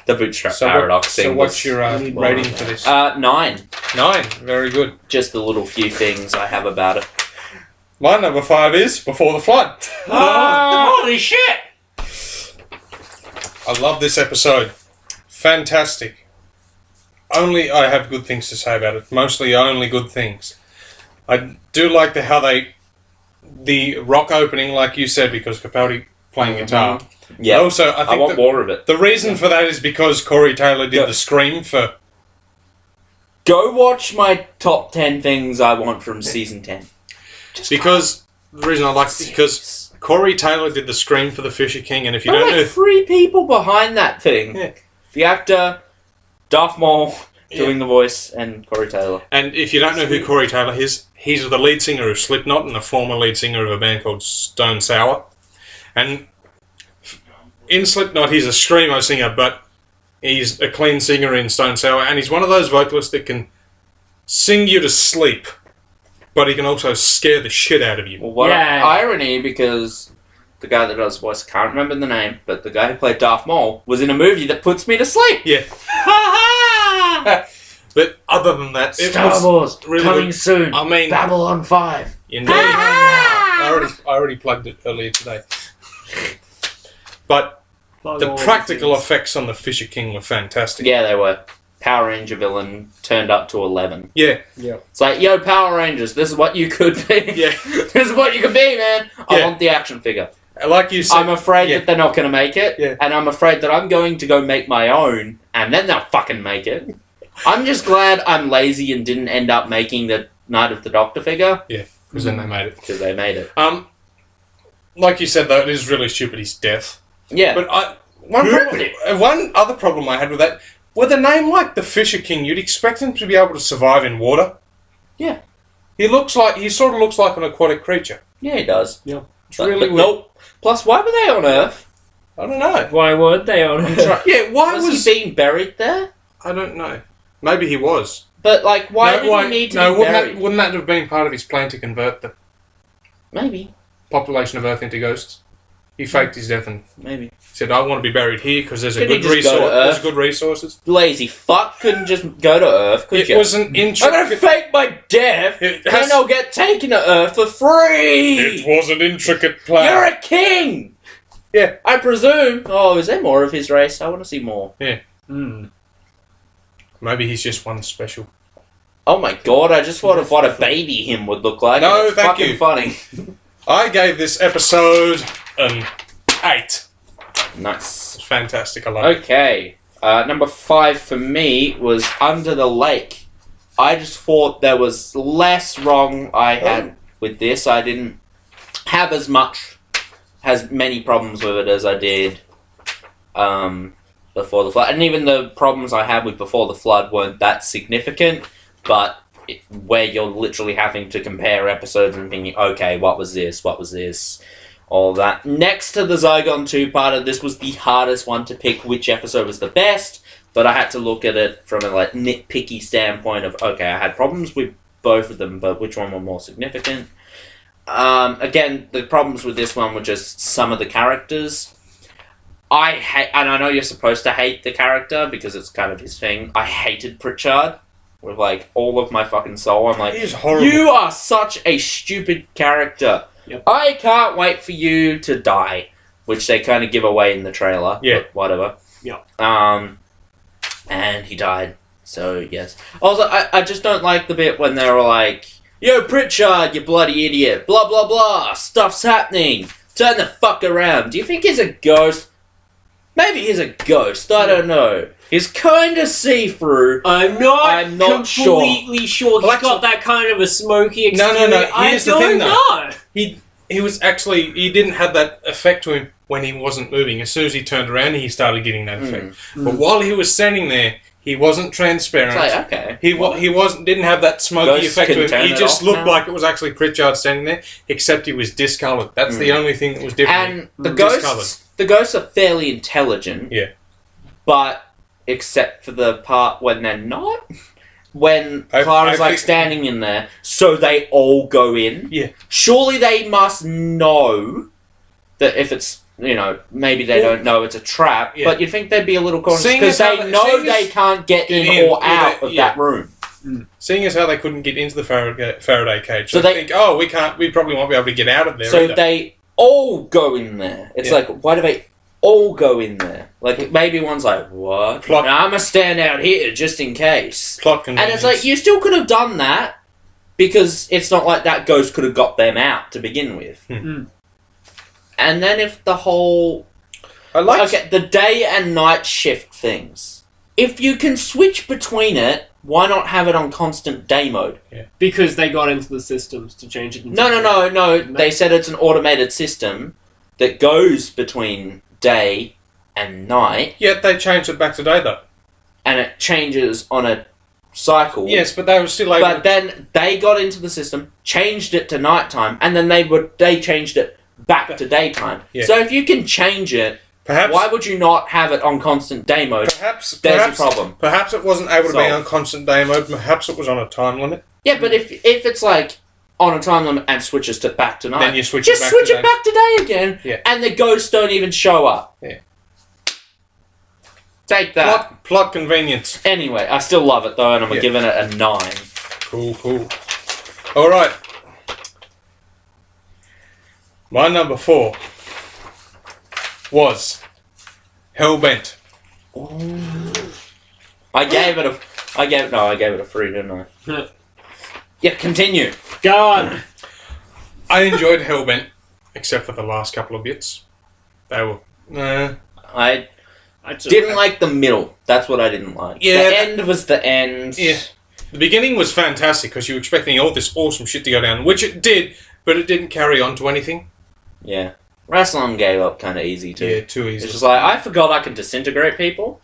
The bootstrap paradox thing. So what's your rating for this? 9. 9. Very good. Just the little few things I have about it. My number 5 is Before the Flood. Holy shit! I love this episode. Fantastic. I have good things to say about it. Mostly only good things. I do like the rock opening, like you said, because Capaldi playing guitar. Yeah. Also, I think want more of it. The reason for that is because Corey Taylor did the scream for... Go watch my top 10 things I want from season 10. Because the reason I like it is because Corey Taylor did the scream for the Fisher King, and if you There are don't know... 3 people behind that thing. Yeah. The actor, Darth Maul doing the voice, and Corey Taylor. And if you don't know who Corey Taylor is, he's the lead singer of Slipknot and the former lead singer of a band called Stone Sour. And in Slipknot, he's a screamo singer, but he's a clean singer in Stone Sour, and he's one of those vocalists that can sing you to sleep, but he can also scare the shit out of you. Well, what irony, because the guy that does voice, I can't remember the name, but the guy who played Darth Maul was in a movie that puts me to sleep. Yeah. But other than that, it Star Wars really coming good. soon. I mean, BabbleOn 5. Indeed. I already plugged it earlier today. But the practical effects on the Fisher King were fantastic. Yeah, they were. Power Ranger villain turned up to 11. Yeah. It's like, yo, Power Rangers, this is what you could be. Yeah. This is what you could be, man. I want the action figure. Like you said, I'm afraid that they're not going to make it, Yeah. and I'm afraid that I'm going to go make my own, and then they'll fucking make it. I'm just glad I'm lazy and didn't end up making the Night of the Doctor figure. Yeah, because then they made it. Because they made it. Like you said, though, it is really stupid. He's deaf. Yeah. But one other problem I had with that, with a name like the Fisher King, you'd expect him to be able to survive in water. Yeah. He sort of looks like an aquatic creature. Yeah, he does. Yeah. It's really weird. Nope. Plus, why were they on Earth? I don't know. Why would they own it? Yeah, why was he being buried there? I don't know. Maybe he was. But, like, why did he need to be buried? Wouldn't that have been part of his plan to convert the Maybe. population of Earth into ghosts? He faked his death and Maybe. said, I want to be buried here because there's Couldn't he just go to Earth? There's good resources. Lazy fuck couldn't just go to Earth, could you? It was an I'm gonna intricate... fake my death, and I'll get taken to Earth for free! It was an intricate plan. You're a king! Yeah. I presume. Oh, is there more of his race? I want to see more. Yeah. Maybe he's just one special. Oh my god, I just thought of what a baby him would look like. No, it's thank fucking you. funny. I gave this episode an 8. Nice. It's fantastic. I love it. Okay. Number 5 for me was Under the Lake. I just thought there was less wrong I had with this. I didn't have as many problems with it as I did Before the Flood. And even the problems I had with Before the Flood weren't that significant, but where you're literally having to compare episodes and thinking, okay, what was this, all that. Next to the Zygon 2-parter, this was the hardest one to pick which episode was the best, but I had to look at it from a nitpicky standpoint of, okay, I had problems with both of them, but which one were more significant? Again, the problems with this one were just some of the characters. And I know you're supposed to hate the character because it's kind of his thing. I hated Pritchard with all of my fucking soul. I'm like, he's horrible. You are such a stupid character. Yep. I can't wait for you to die, which they kind of give away in the trailer. Yeah. But whatever. Yeah. And he died. So yes. Also, I just don't like the bit when they were like, "Yo, Pritchard, you bloody idiot! Blah blah blah. Stuff's happening. Turn the fuck around." Do you think he's a ghost? Maybe he's a ghost. I don't know. He's kind of see-through. I'm not completely sure. He's got that kind of a smoky exterior. No. Here's the thing, though. I don't know. He was actually... He didn't have that effect to him when he wasn't moving. As soon as he turned around, he started getting that effect. But while he was standing there, he wasn't transparent. It's like, okay. He didn't have that smoky effect to him. He just looked like it was actually Pritchard standing there, except he was discoloured. That's the only thing that was different. And the ghosts are fairly intelligent. Yeah. But except for the part when they're not. When Clara's standing in there, so they all go in. Yeah. Surely they must know that if it's, maybe they don't know it's a trap, but you'd think they'd be a little cautious because they know they can't get in or out of that room. Seeing as how they couldn't get into the Faraday cage, so they think, we probably won't be able to get out of there. So they all go in there. It's like, why do they all go in there? Maybe one's like, what? I'm going to stand out here just in case. Plot convenience. And it's like, you still could have done that because it's not like that ghost could have got them out to begin with. And then if the whole... the day and night shift things. If you can switch between it, why not have it on constant day mode? Yeah. Because they got into the systems to change it. No. They said it's an automated system that goes between day and night. Yeah, they changed it back to day, though. And it changes on a cycle. Yes, but they were still able But then they got into the system, changed it to nighttime, and then they changed it back to daytime. Yeah. So if you can change it, why would you not have it on constant day mode? There's a problem. Perhaps it wasn't able to be on constant day mode. Perhaps it was on a time limit. Yeah, but if it's on a time limit and switches to back to night, then you switch it back to day again, and the ghosts don't even show up. Yeah. Take that. Plot convenience. Anyway, I still love it though, and I'm giving it a 9. Cool. All right. My number 4 was Hellbent. I gave it a 3, didn't I? Yeah, continue. Go on. I enjoyed Hellbent, except for the last couple of bits. They were... I didn't like the middle. That's what I didn't like. Yeah, the end was the end. Yeah. The beginning was fantastic because you were expecting all this awesome shit to go down, which it did, but it didn't carry on to anything. Yeah. Rassilon gave up kind of easy too. Yeah, too easy. It's just I forgot I can disintegrate people.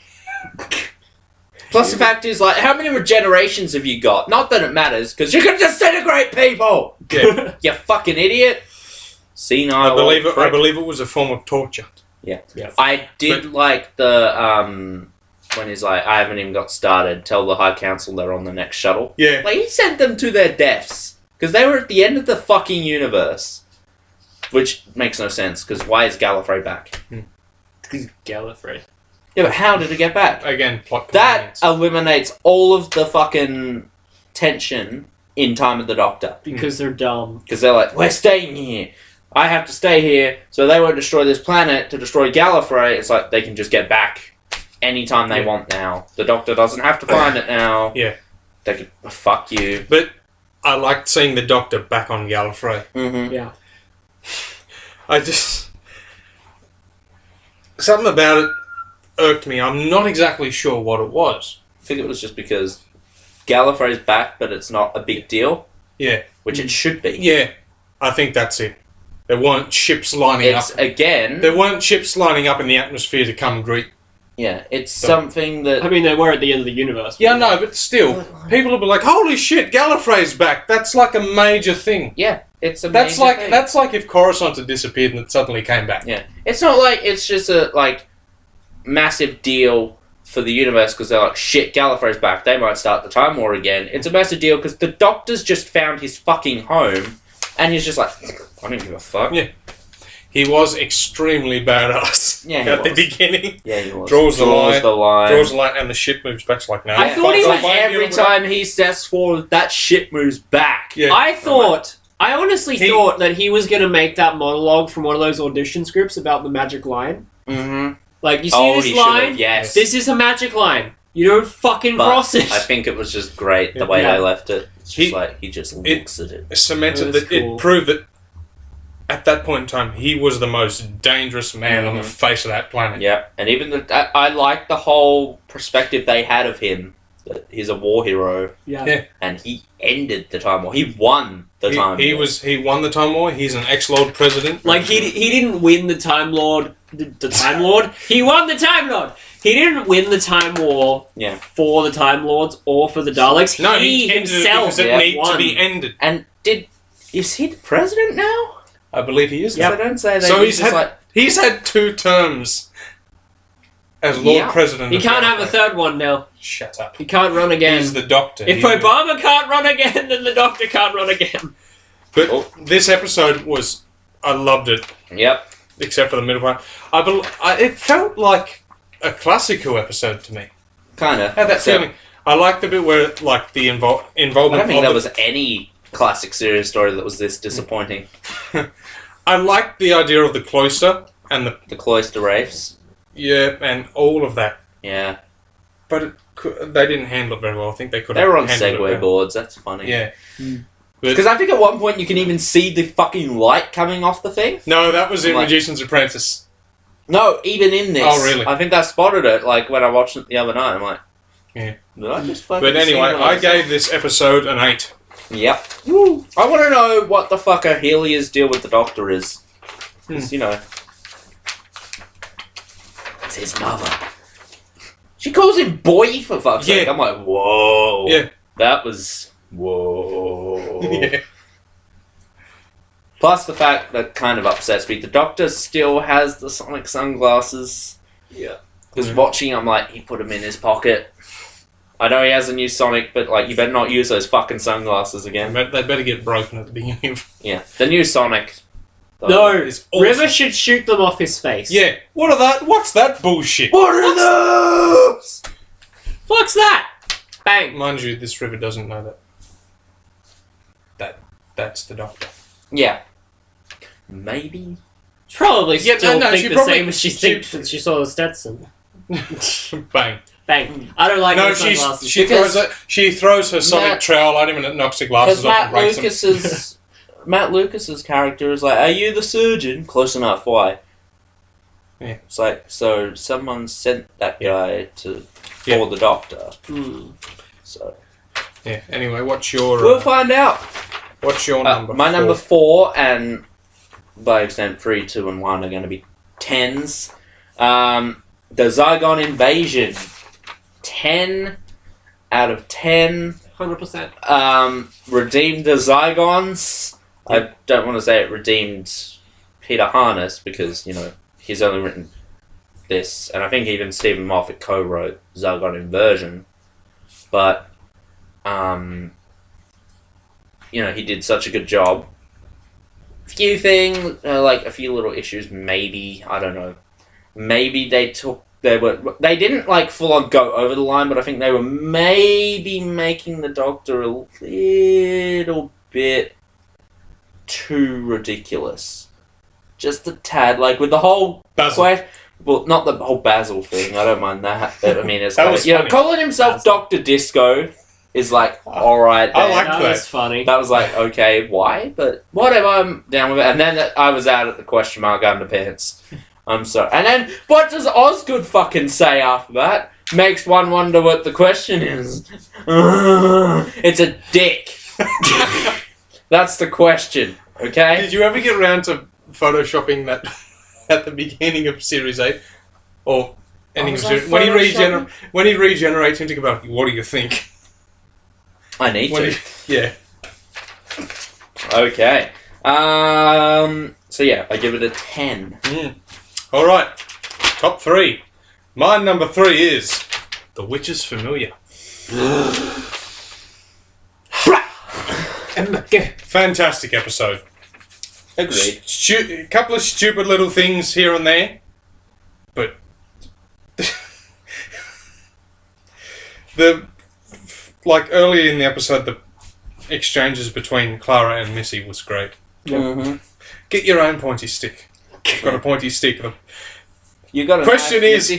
Plus the fact is, how many regenerations have you got? Not that it matters, because you can disintegrate people! Yeah. You fucking idiot. Senile. I believe it was a form of torture. Yeah. I did like the, when he's like, I haven't even got started, tell the High Council they're on the next shuttle. Yeah. He sent them to their deaths. Because they were at the end of the fucking universe. Which makes no sense, because why is Gallifrey back? Because Gallifrey. Yeah, but how did it get back? Again, plot convenience. That eliminates all of the fucking tension in Time of the Doctor. Because they're dumb. Because they're like, we're staying here. I have to stay here, so they won't destroy this planet to destroy Gallifrey. It's like they can just get back anytime they want now. The Doctor doesn't have to find it now. Yeah. They could, fuck you. But I liked seeing the Doctor back on Gallifrey. Mm-hmm. Yeah. Something about it irked me. I'm not exactly sure what it was. I think it was just because Gallifrey's back, but it's not a big deal. Yeah. Which it should be. Yeah, I think that's it. There weren't ships lining up. Again... There weren't ships lining up in the atmosphere to come greet. Yeah, it's something that... I mean, they were at the end of the universe. Yeah, no, but still, people will be like, "Holy shit, Gallifrey's back!" That's like a major thing. Yeah, it's a That's major like thing. that's like if Coruscant had disappeared and it suddenly came back. Yeah, it's not like it's just a massive deal for the universe because they're like, "Shit, Gallifrey's back. They might start the Time War again." It's a massive deal because the Doctor's just found his fucking home, and he's just like, "I don't give a fuck." Yeah. He was extremely badass at the beginning. Yeah, he was. Draws the line. Draws the line, and the ship moves back. It's like, no. I thought he was every time he steps forward, that ship moves back. Yeah. I honestly thought that he was going to make that monologue from one of those audition scripts about the magic line. Mm-hmm. Like, you see this line? Yes. This is a magic line. You don't fucking cross it. I think it was just great the way they left it. It's just he just looks at it. It cemented that. Cool. It proved that at that point in time, he was the most dangerous man on the face of that planet. Yeah, and even I like the whole perspective they had of him. That he's a war hero. Yeah. And he ended the Time War. He won the Time War. He won the Time War. He's an ex-Lord President. Like, he didn't win the Time Lord. The Time Lord? He won the Time Lord! He didn't win the Time War for the Time Lords or for the Daleks. No, he himself because it needed to be ended. And is he the president now? I believe he is. Yeah, they don't say that. So he's had 2 terms as Lord President. He can't have a third one now. Shut up. He can't run again. He's the Doctor. If Obama can't run again, then the Doctor can't run again. But this episode was... I loved it. Yep. Except for the middle part. It felt like a Classico episode to me. Kind of. Had that feeling. I liked the bit where, like, the involvement... I don't think there was any classic series story that was this disappointing. I liked the idea of the cloister and the cloister wraiths. Yeah, and all of that. Yeah. But they didn't handle it very well. I think they could have. They were on Segway boards. That's funny. Yeah. Because I think at one point you can even see the fucking light coming off the thing. No, that was in Magician's Apprentice. No, even in this. Oh, really? I think I spotted it, like, when I watched it the other night. I'm like, yeah. Did I just fucking But anyway, see I gave this episode an 8. Yep. Woo. I want to know what the fuck Ohelia's deal with the Doctor is. Because, you know, it's his mother. She calls him boy, for fuck's sake. I'm like, whoa. Yeah. That was... Whoa. Yeah. Plus the fact that kind of upsets me. The Doctor still has the Sonic sunglasses. Yeah. Because watching, I'm like, he put them in his pocket. I know he has a new Sonic, but, like, you better not use those fucking sunglasses again. They better get broken at the beginning of... Yeah. The new Sonic... No, is awesome. River should shoot them off his face. Yeah. What's that bullshit? What are those? Fuck's that? Bang. Mind you, this River doesn't know that. That's the Doctor. Yeah. Maybe. Probably still think she the probably, same as she thinks since she saw the Stetson. Bang. Bang. I don't like those sunglasses. She throws her Sonic trowel at him and it knocks the glasses off and breaks them. Matt Lucas's character is like, are you the surgeon? Close enough, why? Yeah. It's like, so someone sent that guy for the Doctor. So. Yeah, anyway, what's your... we'll find out. What's your number? My number 4, and by extent 3, 2, and 1 are going to be 10s. The Zygon Invasion. 10 out of 10. 100%. Redeemed the Zygons. I don't want to say it redeemed Peter Harness because, you know, he's only written this, and I think even Stephen Moffat co-wrote Zygon Inversion. But, you know, he did such a good job. Few things, like a few little issues, maybe, I don't know. Maybe they didn't like full on go over the line, but I think they were maybe making the Doctor a little bit too ridiculous. Just a tad, like with the whole Basil. Well, not the whole Basil thing. I don't mind that. But, I mean, it's that was funny. Calling himself Dr. Disco is like, all right. I liked that. Was funny. That was like, okay, why? But whatever, I'm down with it. And then I was out at the question mark underpants. I'm sorry. And then, what does Osgood fucking say after that? makes one wonder what the question is. It's a dick. That's the question, okay? Did you ever get around to photoshopping that at the beginning of Series 8? Or ending of Series... When he regenerates him, think about, what do you think? I need to. Yeah. Okay. So yeah, I give it a 10. Alright. Top 3. My number 3 is The Witch's Familiar. Fantastic episode. Agreed. A couple of stupid little things here and there, but earlier in the episode, the exchanges between Clara and Missy was great. Mm-hmm. Get your own pointy stick. I've got a pointy stick. You got a question is,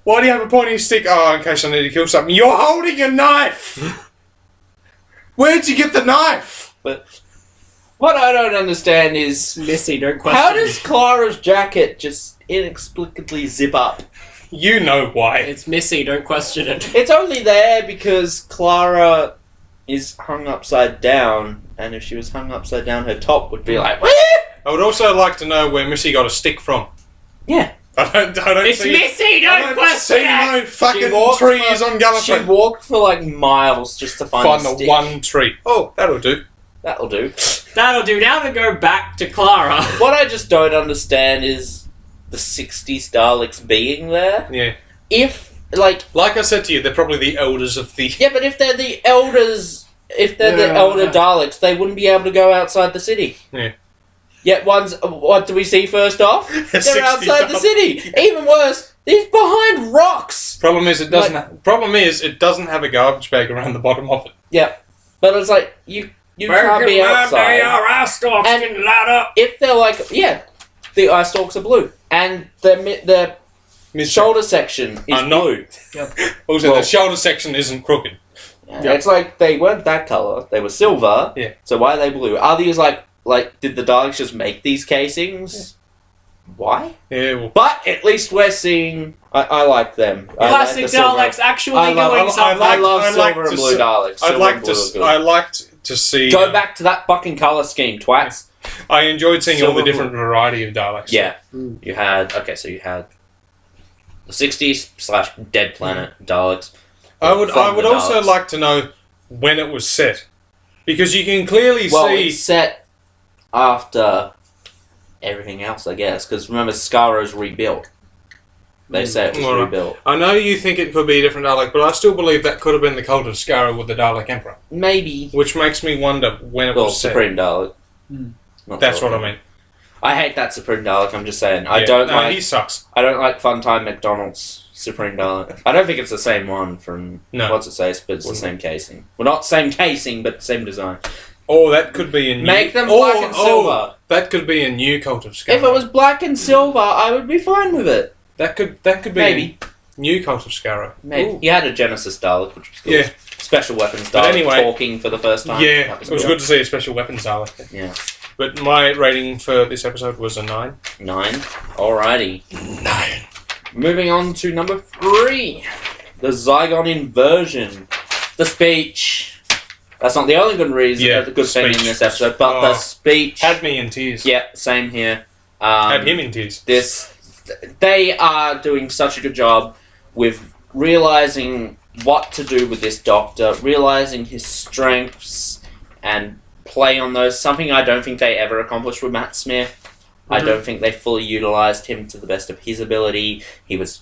why do you have a pointy stick? Oh, in case I need to kill something. You're holding a knife. Where'd you get the knife? But what I don't understand is, Missy, don't question. How does Clara's jacket just inexplicably zip up? You know why. It's Missy, don't question it. It's only there because Clara is hung upside down, and if she was hung upside down, her top would be like, what? I would also like to know where Missy got a stick from. Yeah. I don't it's see... Missy, don't question it! No fucking trees on Gallifrey. She walked for like miles just to find the stick. one tree. Oh, that'll do. That'll do. That'll do. Now to go back to Clara. What I just don't understand is the 60s Daleks being there. Yeah. If, like I said to you, they're probably the elders of the... Yeah, but if they're the elders... If they're the elder Daleks, they wouldn't be able to go outside the city. Yeah. Yet what do we see first off? They're outside the city. Even worse, they're behind rocks. Problem is, it doesn't have a garbage bag around the bottom of it. Yeah. But it's like, you can't be outside. Our ice stalks can light up. If they're like, yeah, the eye stalks are blue. And the shoulder section is blue. Yep. Also, the shoulder section isn't crooked. Yeah. It's like, they weren't that colour. They were silver. Yeah. So why are they blue? Are these like, did the Daleks just make these casings? Yeah. Why? Yeah, well... But at least we're seeing... I like them. Classic Daleks actually doing something. I love silver and blue Daleks. I liked to see... Go back to that fucking colour scheme, twats. I enjoyed seeing all the different variety of Daleks. Yeah. You had... Okay, so you had... The 60s / Dead Planet Daleks. I would also like to know when it was set. Because you can clearly see... Well, it's set after everything else, I guess. Because remember, Scaro's rebuilt. They say it was rebuilt. I know you think it could be a different Dalek, but I still believe that could have been the cult of Skaro with the Dalek Emperor. Maybe. Which makes me wonder when it was set. Supreme Dalek. That's what I mean. I hate that Supreme Dalek, I'm just saying. Yeah, he sucks. I don't like Funtime McDonald's Supreme Dalek. I don't think it's the same one from What's It Say, but it's the same casing. Well, not same casing, but same design. Oh, that could be a new... Make them black and silver. That could be a new cult of Skaro. If it was black and silver, I would be fine with it. That could be maybe a new cult of Skaro. Maybe. You had a Genesis Dalek, which was cool. Yeah. Special weapons Dalek, anyway, talking for the first time. Yeah, it was good to see a special weapons Dalek. Yeah. But my rating for this episode was a 9. 9? Alrighty. 9. Moving on to number 3. The Zygon inversion. The speech. That's not the only good reason, the good thing in this episode, but the speech... Had me in tears. Yeah, same here. Had him in tears. They are doing such a good job with realising what to do with this Doctor, realising his strengths, and play on those. Something I don't think they ever accomplished with Matt Smith. Mm-hmm. I don't think they fully utilised him to the best of his ability. He was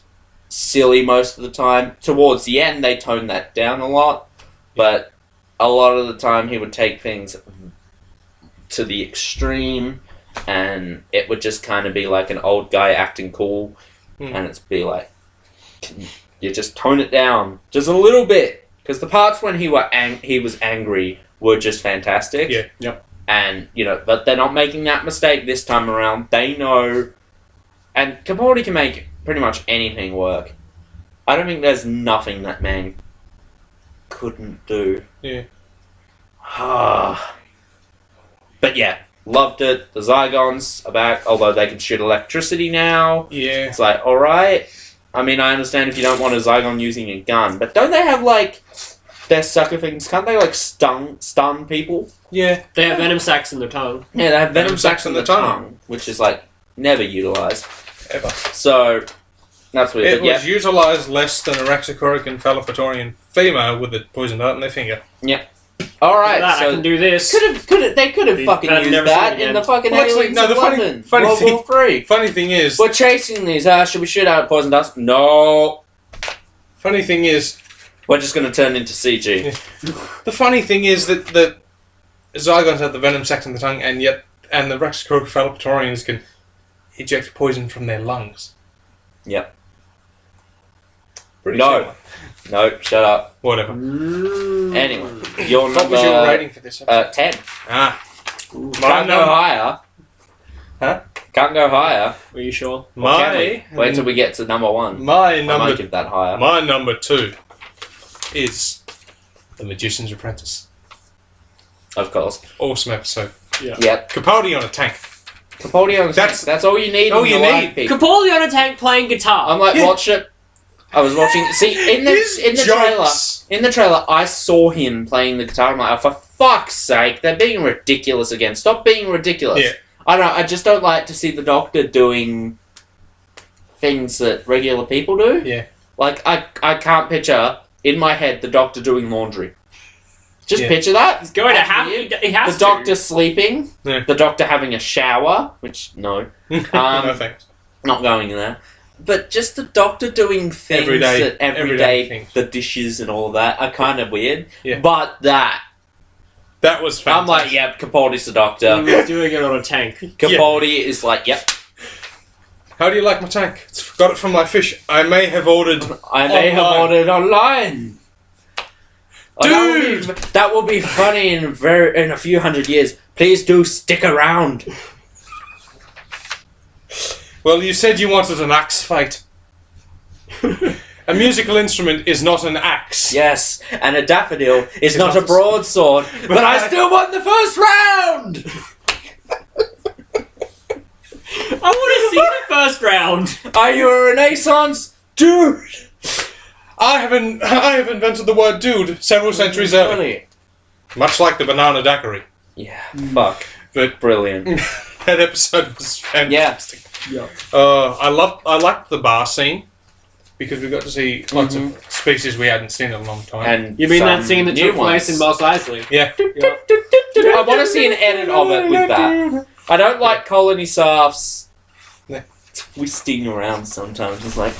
silly most of the time. Towards the end, they toned that down a lot, but a lot of the time he would take things to the extreme, and it would just kind of be like an old guy acting cool, and it's be like, you just tone it down just a little bit, because the parts when he was angry were just fantastic. Yeah. Yep. And but they're not making that mistake this time around. They know, and Capaldi can make pretty much anything work. I don't think there's nothing that man couldn't do. Yeah. But yeah, loved it. The Zygons are back, although they can shoot electricity now. Yeah. It's like, alright. I mean, I understand if you don't want a Zygon using a gun, but don't they have, like, their sucker things? Can't they, like, stun people? Yeah. They have venom sacs in their tongue. Yeah, they have venom sacs in the tongue, which is, like, never utilised. Ever. So, that's weird. It was utilised less than a Raxacoric and Fallopatorian female with a poison dart in their finger. Yeah. Alright, so I can do this. They could have fucking used that in the fucking aliens of London. World War III. Funny thing is... We're chasing these, should we shoot out poison dust? No. Funny thing is... We're just going to turn into CG. The funny thing is that the Zygons have the venom sacs in the tongue, and the Raxacoric Fallopatorians can eject poison from their lungs. Yep. Pretty No. similar. No, shut up. Whatever. Anyway, your What number... was your rating for this episode? 10. My Can't go higher. Huh? Can't go higher. Are you sure? Can we? Wait till we get to number 1. My I might number... give that higher. My number 2 is The Magician's Apprentice. Of course. Awesome episode. Yeah. Yep. Capaldi on a tank. Capaldi on that's all you need. all in you your need. life, people. Capaldi on a tank playing guitar. I'm like, watch it. I was watching. See, in the trailer, I saw him playing the guitar. I'm like, oh, for fuck's sake, they're being ridiculous again. Stop being ridiculous. Yeah. I don't know. I just don't like to see the Doctor doing things that regular people do. Yeah. Like, I can't picture in my head the Doctor doing laundry. Just picture that. He's going to That's have. weird. He has The Doctor sleeping. Yeah. The Doctor having a shower, which no, No thanks. not going in there. But just the Doctor doing things Everyday everyday things. the dishes and all that are kind of weird. Yeah. But that, That was fantastic. I'm like, yep, Capaldi's the Doctor. He was doing it on a tank. Capaldi is like, yep. How do you like my tank? Got it from my fish. I may have ordered. I may have online. ordered online. Dude! That will be funny in a few hundred years. Please do stick around. Well, you said you wanted an axe fight. A musical instrument is not an axe. Yes, and a daffodil is not a broadsword, but I still won the first round! I want to see the first round. Are you a Renaissance dude? I have invented the word dude several centuries early. Funny. Much like the banana daiquiri. Yeah, fuck. But Brilliant. that episode was fantastic. Yeah. I liked the bar scene because we got to see lots of species we hadn't seen in a long time. And You mean that some scene that new took place in ones. Mos Eisley? Yeah. I want to see an edit of it with that. I don't like Colony Saf's Yeah. twisting around sometimes. It's like,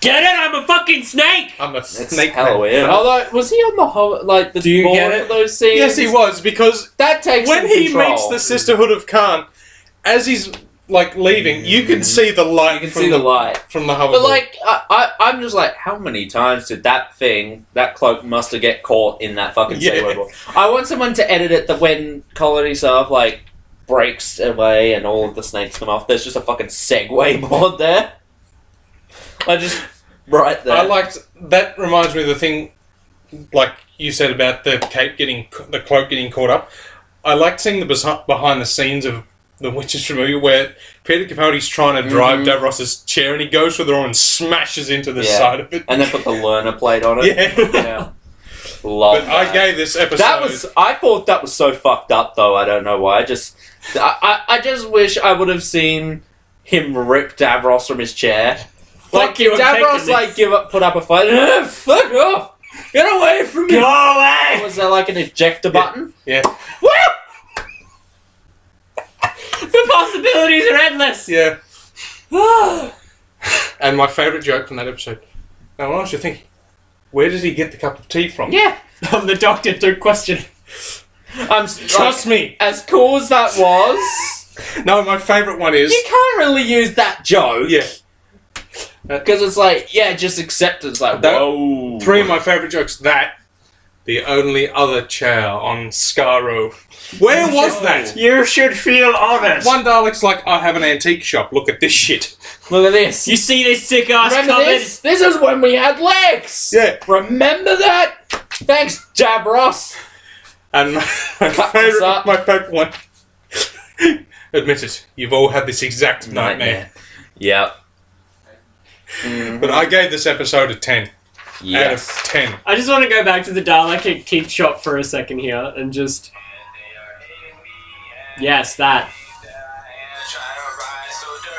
Get it? I'm a fucking snake! I'm a it's snake. hella weird. Although, was he on the whole, like, the Do you board get it? for those scenes? Yes, he was, because That takes when some he control. meets the Sisterhood of Khan, as he's like leaving, you can see the light. You can see the light. from the hoverboard. But, like, I'm just like, how many times did that cloak must have get caught in that fucking Segway board? I want someone to edit it that when Colony Surf, like, breaks away and all of the snakes come off, there's just a fucking Segway board there. Right there. I liked that. Reminds me of the thing, like you said about the cloak getting caught up. I liked seeing the behind the scenes of the Witches movie where Peter Capaldi's trying to drive Davros's chair and he goes with her and smashes into the side of it. And they put the learner plate on it. Yeah. Love But that. I gave this episode. I thought that was so fucked up though. I don't know why. I just wish I would have seen him rip Davros from his chair. Like, you, if I'm Davros taking this. put up a fight. Fuck off! Get away from me! Go away! Was there like an ejector button? Yeah. Woo! The possibilities are endless! Yeah. And my favourite joke from that episode. Now, when I was thinking, where does he get the cup of tea from? Yeah. I'm the doctor, don't question. Trust me. As cool as that was, No, my favourite one is. you can't really use that joke. Yeah. Because it's like, just accept it. It's like, That- whoa. 3 of my favourite jokes. That. The only other chair on Skaro. Where was that? You should feel honoured. One Dalek's like, I have an antique shop. Look at this shit. Look at this. You see this sick ass Remember comment? this? This is when we had legs. Yeah. Remember that? Thanks, Davros. And my this up. favourite one. Admit it. You've all had this exact nightmare. Yep. But I gave this episode a 10 out of 10. I just want to go back to the Dalek Geek Shop for a second here and just... Yes, that.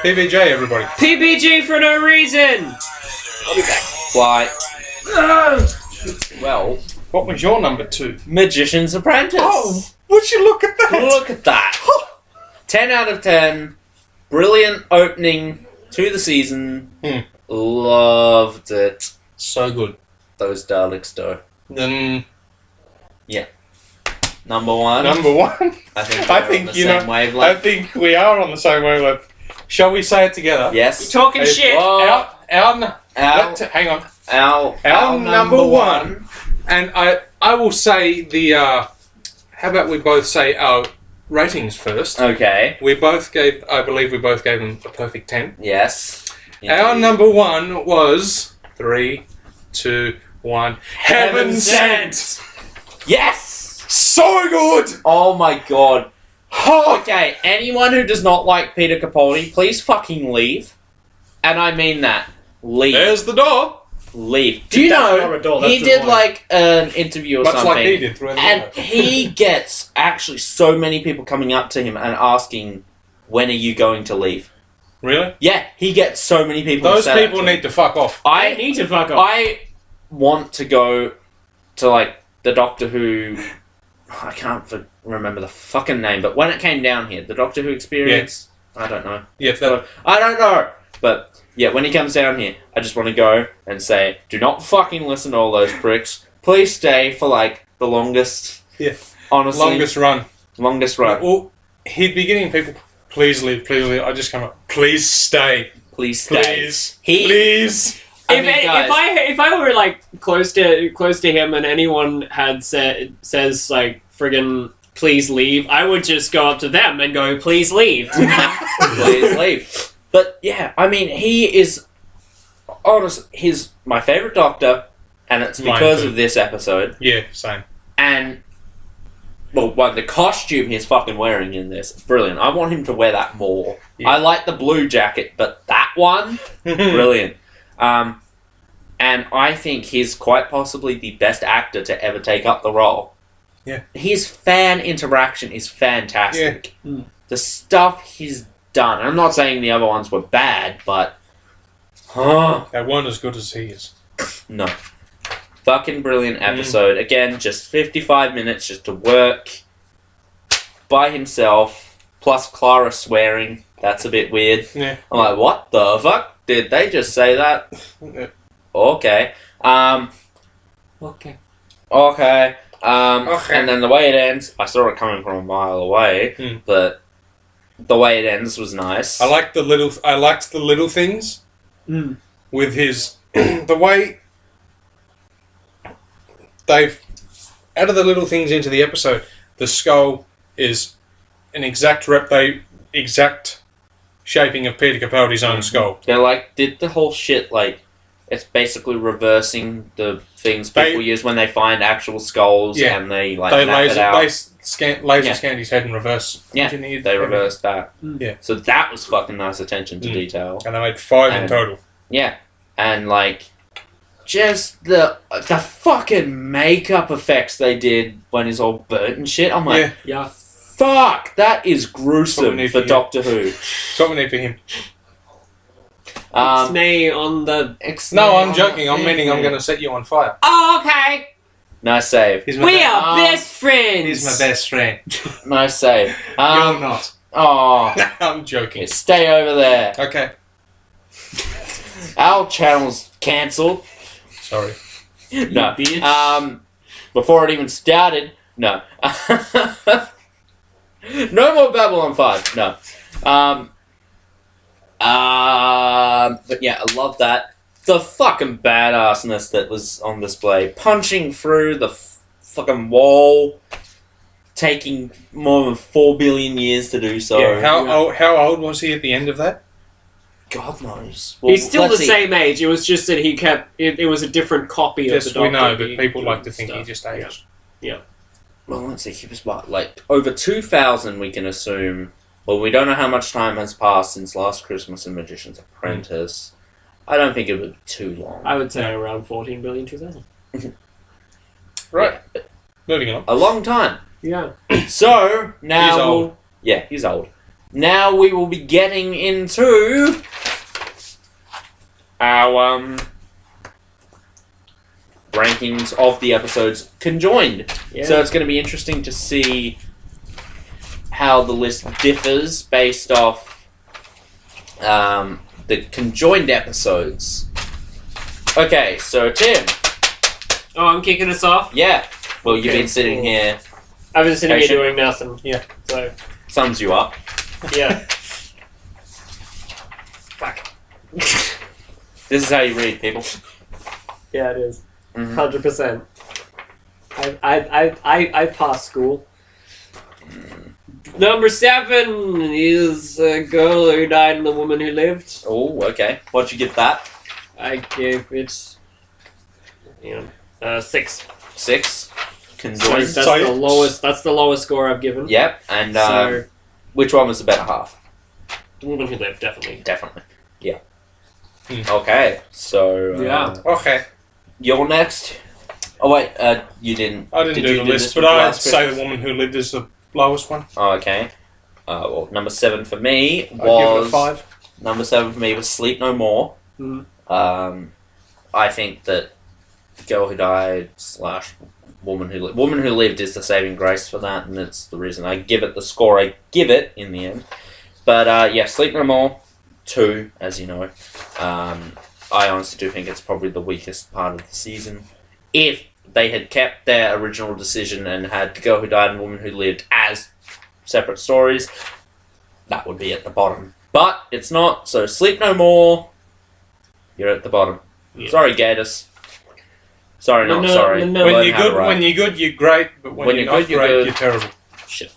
PBJ, everybody. PBG for no reason! I'll be back. Fly. Well, what was your number 2? Magician's Apprentice. Oh, would you look at that? Look at that. 10 out of 10. Brilliant opening to the season. Loved it. So good. Those Daleks, though. Then... Yeah. Number 1. Number 1? I think wavelength. I think we are on the same wavelength. Shall we say it together? Yes. You're talking shit. Oh. Hang on. Our number 1. And I will say the... how about we both say our ratings first? Okay. I believe we both gave them a perfect 10. Yes. Our number 1 was 3, 2, 1. Heaven Sent! Yes! So good! Oh my god. Okay, anyone who does not like Peter Capaldi, please fucking leave. And I mean that. Leave. There's the door. Leave. Do you know, he did like an interview or Much something. like he did through and he gets actually so many people coming up to him and asking, when are you going to leave? Really? Yeah, he gets so many people. Those people need to fuck off. I need to fuck off. I want to go to like the Doctor Who. I can't remember the fucking name, but when it came down here, the Doctor Who experience. Yeah. I don't know. Yeah, I don't know. But yeah, when he comes down here, I just want to go and say, do not fucking listen to all those pricks. Please stay for like the longest. Yeah. Honestly, longest run. Well, he'd be getting people. Please leave, please leave. I just come up. Please stay. Please stay. Please. If I were like close to him and anyone had says like friggin' please leave, I would just go up to them and go, please leave. Please leave. But yeah, I mean, he is honest. He's my favorite Doctor, and it's because of this episode. Yeah, same. And well, the costume he's fucking wearing in this, brilliant. I want him to wear that more. Yeah. I like the blue jacket, but that one, brilliant. And I think he's quite possibly the best actor to ever take up the role. Yeah. His fan interaction is fantastic. Yeah. The stuff he's done. I'm not saying the other ones were bad, but... They weren't as good as he is. No. Fucking brilliant episode. Again, just 55 minutes just to work by himself, plus Clara swearing. That's a bit weird. Yeah. I'm like, what the fuck? Did they just say that? Yeah. Okay. Okay. And then the way it ends, I saw it coming from a mile away, but the way it ends was nice. I liked the little things with his the way they've added the little things into the episode. The skull is an exact shaping of Peter Capaldi's own skull. They did the whole shit it's basically reversing the things people use when they find actual skulls, and they laser scanned his head in reverse. Yeah, they reversed that. Yeah, so that was fucking nice attention to detail. And they made 5 in total. Yeah, and just the fucking makeup effects they did when he's all burnt and shit. I'm like, yeah. Fuck, that is gruesome for Doctor Who. That's what we need for him. Ixnay on the... No, I'm joking. I'm meaning I'm going to set you on fire. Oh, okay. Nice save. We are best friends. He's my best friend. Nice save. You're not. Oh. I'm joking. Stay over there. Okay. Our channel's cancelled. Sorry. No. Bitch. Before it even started. No. No more BabbleOn 5. No. But yeah, I love that. The fucking badassness that was on display. Punching through the fucking wall. Taking more than 4 billion years to do so. Yeah, how old was he at the end of that? God knows. Well, he's still the same age. It was just that he kept... It was a different copy of the Doctor. We know, but people like to think he just aged. Yeah. Well, let's see. He was what? Over 2,000 we can assume... Well, we don't know how much time has passed since last Christmas in Magician's Apprentice. I don't think it would be too long. I would say around 14 billion 2000. Right. Yeah. Moving on. A long time. Yeah. So, now... He's old. Yeah, he's old. Now we will be getting into... our, rankings of the episodes conjoined. Yeah. So it's going to be interesting to see how the list differs based off the conjoined episodes. Okay, so Tim. Oh, I'm kicking us off? Yeah. Well, you've Okay, been sitting cool. here. I've been sitting Patient. here doing nothing. Yeah. So, Sums you up. yeah. Fuck. This is how you read, people. Yeah, it is. Mhm. 100%. I passed school. Number 7 is a girl who died and the woman who lived. Oh, okay. What'd you give that? I gave it, 6. 6. So Conjoined. that's the lowest. That's the lowest score I've given. Yep. And So which one was the better half? the woman who lived, definitely. Definitely. Yeah. Hmm. Okay. So Yeah. Okay. you're next. Oh wait, you didn't. I didn't did do you the do list, this but with I'd last say Christmas? the woman who lived is the lowest one. Oh, okay. Well, number 7 for me I'd give it was a 5. number 7 for me was Sleep No More. Mhm. I think that the girl who died / woman who lived is the saving grace for that, and it's the reason I give it the score I give it in the end. But yeah, Sleep No More 2, as you know. I honestly do think it's probably the weakest part of the season. If they had kept their original decision and had The Girl Who Died and The Woman Who Lived as separate stories, that would be at the bottom. But it's not, so Sleep No More, you're at the bottom. Yeah. Sorry, Gators. Sorry, not No, sorry. no. When Learn you're how to good, write. when you're good, you're great. But when you're not you're great, good. you're terrible. Shit.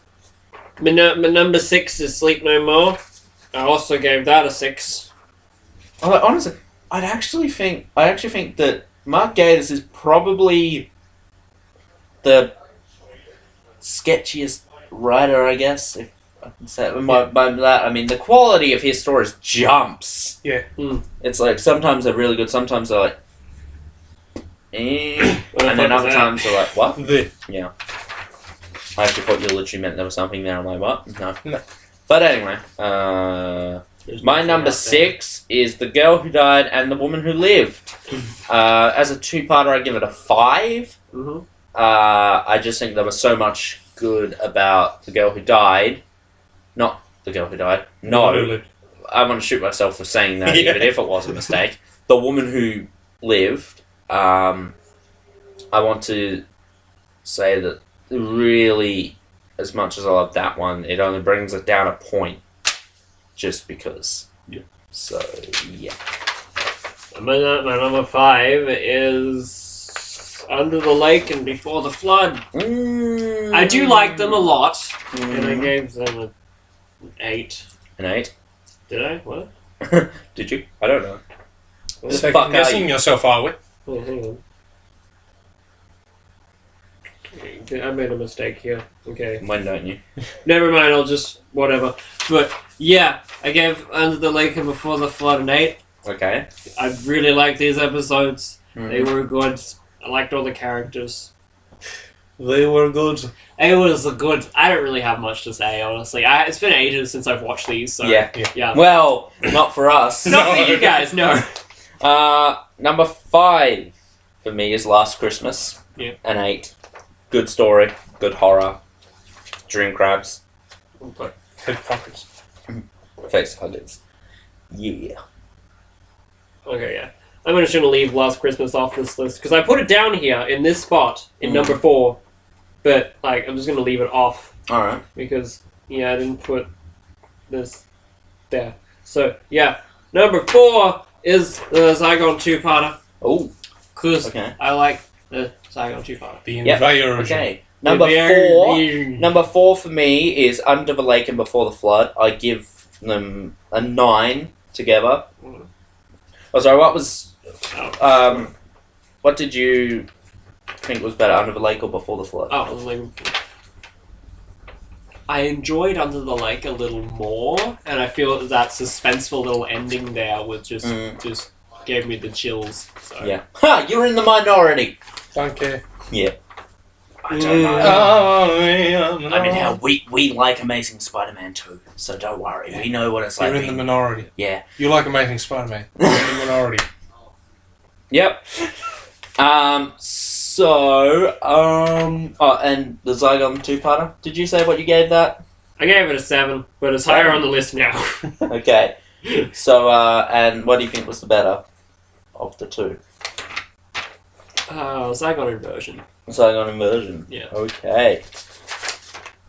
My number 6 is Sleep No More. I also gave that a 6. Honestly, I actually think that Mark Gatiss is probably the sketchiest writer, I guess, if I can say it. By that, I mean the quality of his stories jumps. Yeah. It's like sometimes they're really good, sometimes they're like, eh, What the and then fuck is other that? times they're like, what? Yeah. I actually thought you literally meant there was something there. I'm like, what? No. No. But anyway, There's my nothing number out there. 6 is The Girl Who Died and The Woman Who Lived. As a two-parter, I give it a 5. Mhm. I just think there was so much good about The Girl Who Died. Not The Girl Who Died. No, I want to shoot myself for saying that, Yeah. even if it was a mistake. The Woman Who Lived. I want to say that really, as much as I love that one, it only brings it down a point. Just because. Yeah. So, yeah. My number 5 is Under the Lake and Before the Flood. I do like them a lot, and I gave them an 8. An 8? Did I? What? Did you? I don't know. What the fuck Second are guessing you? yourself, are we? Oh, hang on. Okay, I made a mistake here. Okay. When don't you? Never mind, I'll just... whatever. But, yeah, I gave Under the Lake and Before the Flood an 8. Okay. I really liked these episodes. Mhm. They were good. I liked all the characters. They were good. It was a good... I don't really have much to say, honestly. It's been ages since I've watched these, so... Yeah. Yeah. Well, not for us. Not for you guys, no. Number 5 for me is Last Christmas. Yeah. An 8. Good story. Good horror. Dream crabs. Head fuckers. Face huggers. Yeah. Okay, yeah. I'm just going to leave Last Christmas off this list, because I put it down here, in this spot, in number 4, but, like, I'm just going to leave it off, Alright. because, yeah, I didn't put this there. So, yeah, number 4 is the Zygon 2-parter, Oh, because okay. I like the Zygon 2-parter. The Yep. invasion. Okay. Number 4 for me is Under the Lake and Before the Flood. I give them a 9 together. Oh, sorry, what did you think was better, Under the Lake or Before the Flood? Oh, like, I enjoyed Under the Lake a little more, and I feel that suspenseful little ending there was just gave me the chills. So. Yeah. Ha! You're in the minority. Don't care. Yeah. I don't know. I mean, hell, we like Amazing Spider-Man 2, so don't worry. We know what it's like. You're in the minority. Yeah. You like Amazing Spider-Man. You're in the minority. Yep. Oh, and the Zygon two-parter. Did you say what you gave that? I gave it a 7, but it's higher on the list now. Okay. So, and what do you think was the better of the two? Zygon Inversion. Zygon Inversion. Yeah. Okay.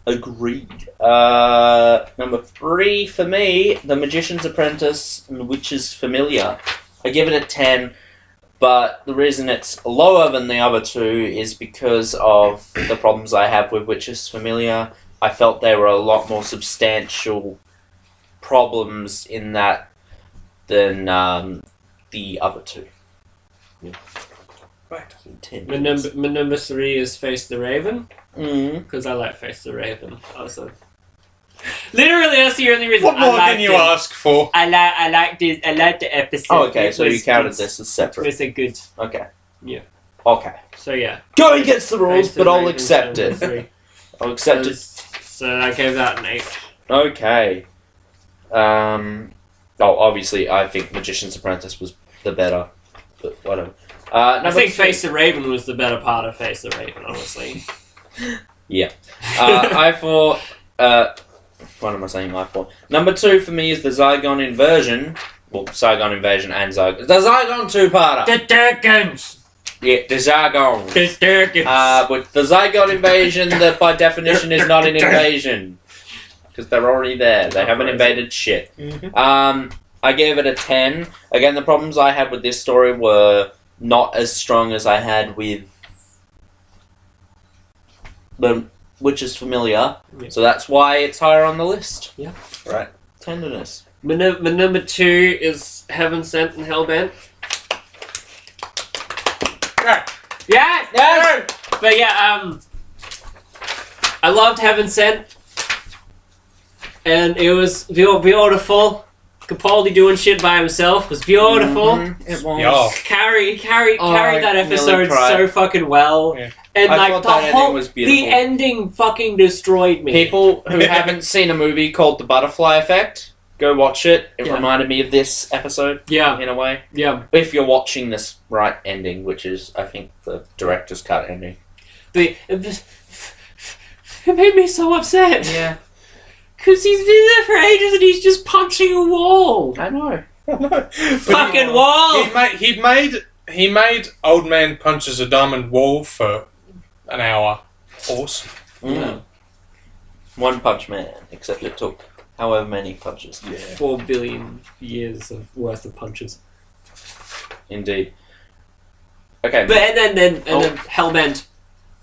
Agreed. Number 3 for me, The Magician's Apprentice and Witch's Familiar. I give it a 10, but the reason it's lower than the other two is because of the problems I have with Witch's Familiar. I felt there were a lot more substantial problems in that than the other two. Yeah. Right. My number 3 is Face the Raven. Mm. Because I like Face the Raven. Also. Literally, that's the only reason What more can you ask for? I liked the episode. Oh, okay, so you counted this as separate. It's a good. Okay. Yeah. Okay. So yeah. Going against the rules, Face the but I'll Raven, accept number it. 3. I'll accept it. So I gave that an 8. Okay. Obviously, I think Magician's Apprentice was the better, but whatever. I think Face the Raven was the better part of Face the Raven, honestly. Yeah. I thought... what am I saying I thought? Number 2 for me is the Zygon Inversion. Well, Zygon Invasion and Zygon... The Zygon two-parter! The Durkins! Yeah, the Zygon. The Durkins! But the Zygon Invasion, that by definition is not an invasion. Because they're already there. They haven't invaded shit. Mm-hmm. I gave it a 10. Again, the problems I had with this story were not as strong as I had with the Witch's Familiar. Yeah. So that's why it's higher on the list. Yeah. Right. Tenderness. My number 2 is Heaven Sent and Hellbent. Yeah! No! But yeah, I loved Heaven Sent. And it was beautiful. Capaldi doing shit by himself was beautiful. Mm-hmm. It was. Yeah. Carried I that episode nearly cried. so fucking well. Yeah. And I like thought the that ending whole was beautiful. the ending fucking destroyed me. People who haven't seen a movie called The Butterfly Effect, go watch it. It Yeah. reminded me of this episode, Yeah. in a way. Yeah. If you're watching this right ending, which is, I think, the director's cut ending. But it made me so upset. Yeah. Because he's been there for ages and he's just punching a wall. I know. Fucking wall! He made Old Man Punches a Diamond Wall for an hour. Awesome. Mm. One Punch Man, except it took however many punches. Yeah. 4 billion years of worth of punches. Indeed. Okay. But and then Hellbent.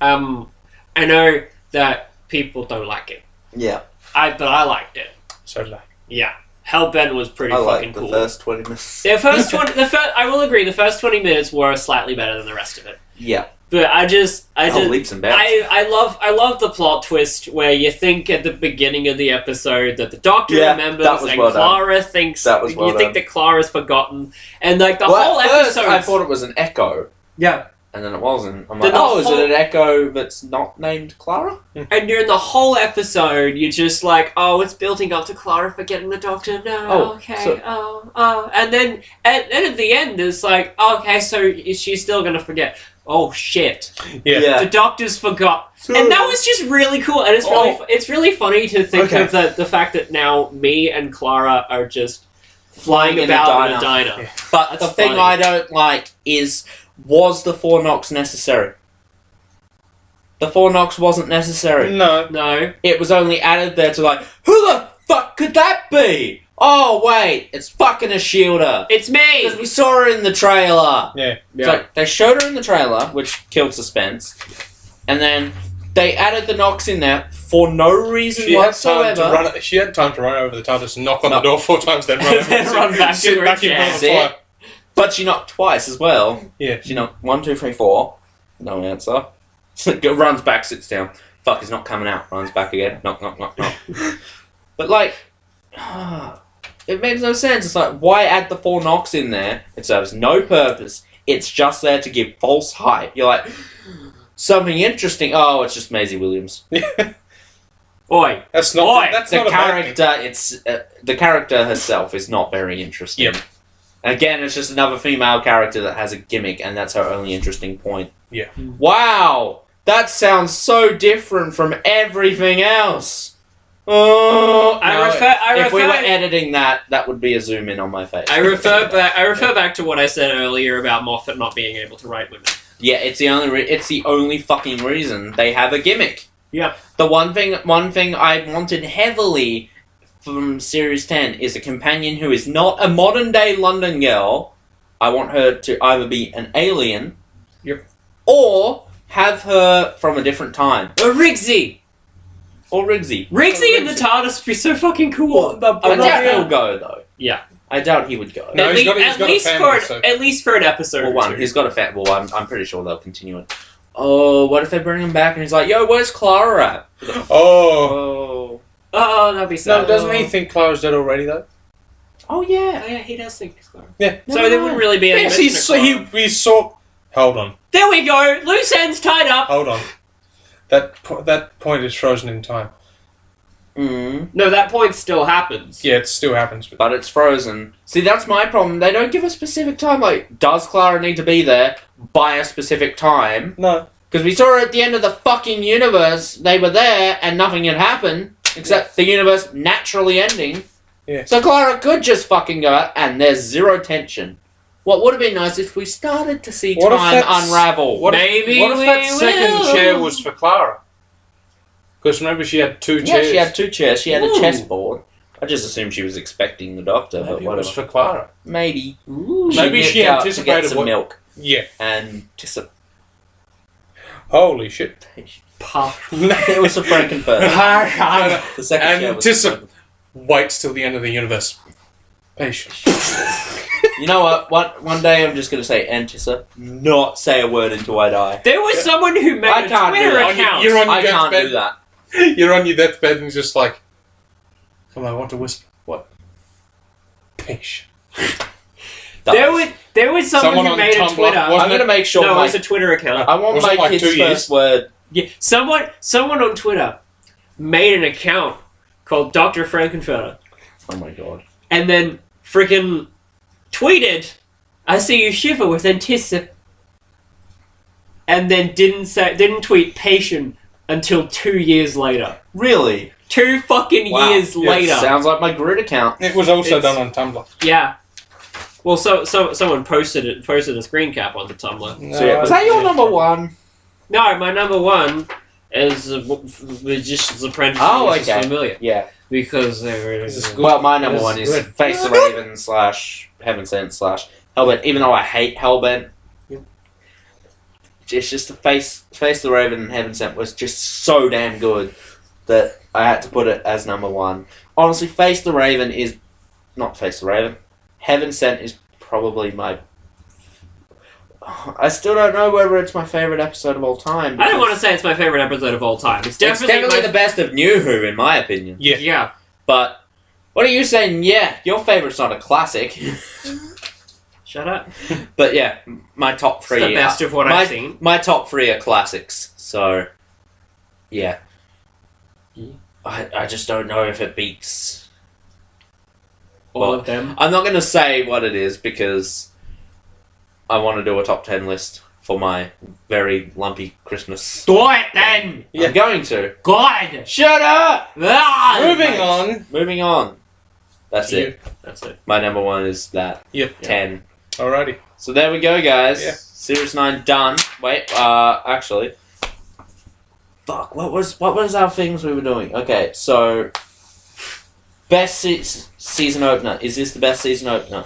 I know that people don't like it. Yeah. But I liked it. So like. Yeah. Hellbent was pretty I fucking like the cool. first 20 minutes. I will agree, the first 20 minutes were slightly better than the rest of it. Yeah. But I just leaps and bounds. I love the plot twist where you think at the beginning of the episode that the Doctor remembers that was and well done. Clara thinks That was well you think done. that Clara's forgotten and like the Well, whole at first, episode I thought it was an echo, yeah. and then it wasn't. I'm The like, oh, is whole- it an echo that's not named Clara? And during the whole episode, you're just like, oh, it's building up to Clara forgetting the Doctor. No, Oh, okay, so- and then at the end, it's like, okay, so is she still gonna forget? Oh shit! Yeah. The Doctor's forgot, and that was just really cool. And it's really funny to think of the fact that now me and Clara are just flying In a about in a diner. diner. Yeah. But That's the thing funny. I don't like is, was the 4 knocks necessary? The 4 knocks wasn't necessary. No. No, It was only added there to like, who the fuck could that be? Oh wait, it's fucking a shielder. it's me. Because we saw her in the trailer. Yeah. It's like, they showed her in the trailer, which killed suspense, and then they added the knocks in there for no reason She had whatsoever. she had time to run over the TARDIS and knock on No. the door 4 times, then run over Then run back to sit her back in chair. front of the fire. But she knocked twice as well. Yeah. She knocked 1, 2, 3, 4. No answer. Runs back, sits down. Fuck, he's not coming out. Runs back again. Knock, knock, knock, knock. But like, it makes no sense. It's like, why add the 4 knocks in there? It serves no purpose. It's just there to give false hype. You're like, something interesting. Oh, it's just Maisie Williams. Oi. That's not. That's the not character. It's the character herself is not very interesting. Yep. Again, it's just another female character that has a gimmick, and that's her only interesting point. Yeah. Wow, that sounds so different from everything else. Oh, if we were editing that, that would be a zoom in on my face. I refer back to what I said earlier about Moffat not being able to write women. Yeah, it's the only fucking reason they have a gimmick. Yeah. The one thing I wanted heavily from Series 10 is a companion who is not a modern day London girl. I want her to either be an alien, or have her from a different time. Or Rigsy! Rigsy In the TARDIS would be so fucking cool. I doubt he'll go, though. Yeah. I doubt he would go. No, at least for an episode. Well, one, he's got a fan. Well, I'm pretty sure they'll continue it. Oh, what if they bring him back and he's like, yo, where's Clara at? Oh. Oh, that'd be sad. No, doesn't he think Clara's dead already, though? Oh, yeah. Oh, yeah, he does think it's Clara. Yeah. So there wouldn't really be any mention he saw... Hold on. There we go! Loose ends tied up! Hold on. That point is frozen in time. No, that point still happens. Yeah, it still happens. But it's frozen. See, that's my problem. They don't give a specific time. Like, does Clara need to be there by a specific time? No. Because we saw at the end of the fucking universe, they were there and nothing had happened. Except the universe naturally ending. Yeah. So Clara could just fucking go out and there's zero tension. What would have been nice if we started to see time unravel. What if that second chair was for Clara? Because remember she had 2 chairs. Yeah, she had 2 chairs. She had a chessboard. I just assumed she was expecting the Doctor, but Maybe it was for Clara. Maybe. Maybe she anticipated some milk. Yeah. And Holy shit. It was a Frankenfurter. The second chair was waits till the end of the universe. Patience. You know what? One day I'm just going to say Antissa, not say a word until I die. There was someone who made a Twitter account. You're on your I can't do that. You're on your deathbed and just like, come on, I want to whisper. What? Patience. There was someone who made a Twitter. I'm going to make sure. No, it's a Twitter account. I want my kid's first word. Yeah, someone on Twitter made an account called Dr. Frankenfurter. Oh my god. And then freaking tweeted, "I see you shiver with anticipation," and then didn't tweet patient until 2 years later. Really? 2 fucking years later. Sounds like my grid account. It was also done on Tumblr. Yeah. Well, so someone posted a screen cap on the Tumblr. No, So yeah, was that your number 1? No, my number 1 is Magician's Apprentice. Oh, which is okay. familiar. Yeah. Because well, my number 1 is Face the Raven / Heaven Sent / Hellbent. Even though I hate Hellbent, it's just the Face the Raven and Heaven Sent was just so damn good that I had to put it as number 1. Honestly, Face the Raven is not Face the Raven. Heaven Sent is probably my. I still don't know whether it's my favorite episode of all time. I don't want to say it's my favorite episode of all time. It's definitely the best of New Who, in my opinion. Yeah. But what are you saying? Yeah, your favorite's not a classic. Shut up. But yeah, my top 3. It's the best of what I've seen. My top 3 are classics. So yeah, I just don't know if it beats all of them. I'm not going to say what it is because I want to do a top 10 list for my very lumpy Christmas. Do it then! I'm going to. God! Shut up! Moving on. That's it. That's it. My number 1 is that. Yep. 10. Alrighty. So there we go, guys. Yeah. Series 9 done. Wait, actually. Fuck, what was our things we were doing? Okay, so best season opener. Is this the best season opener?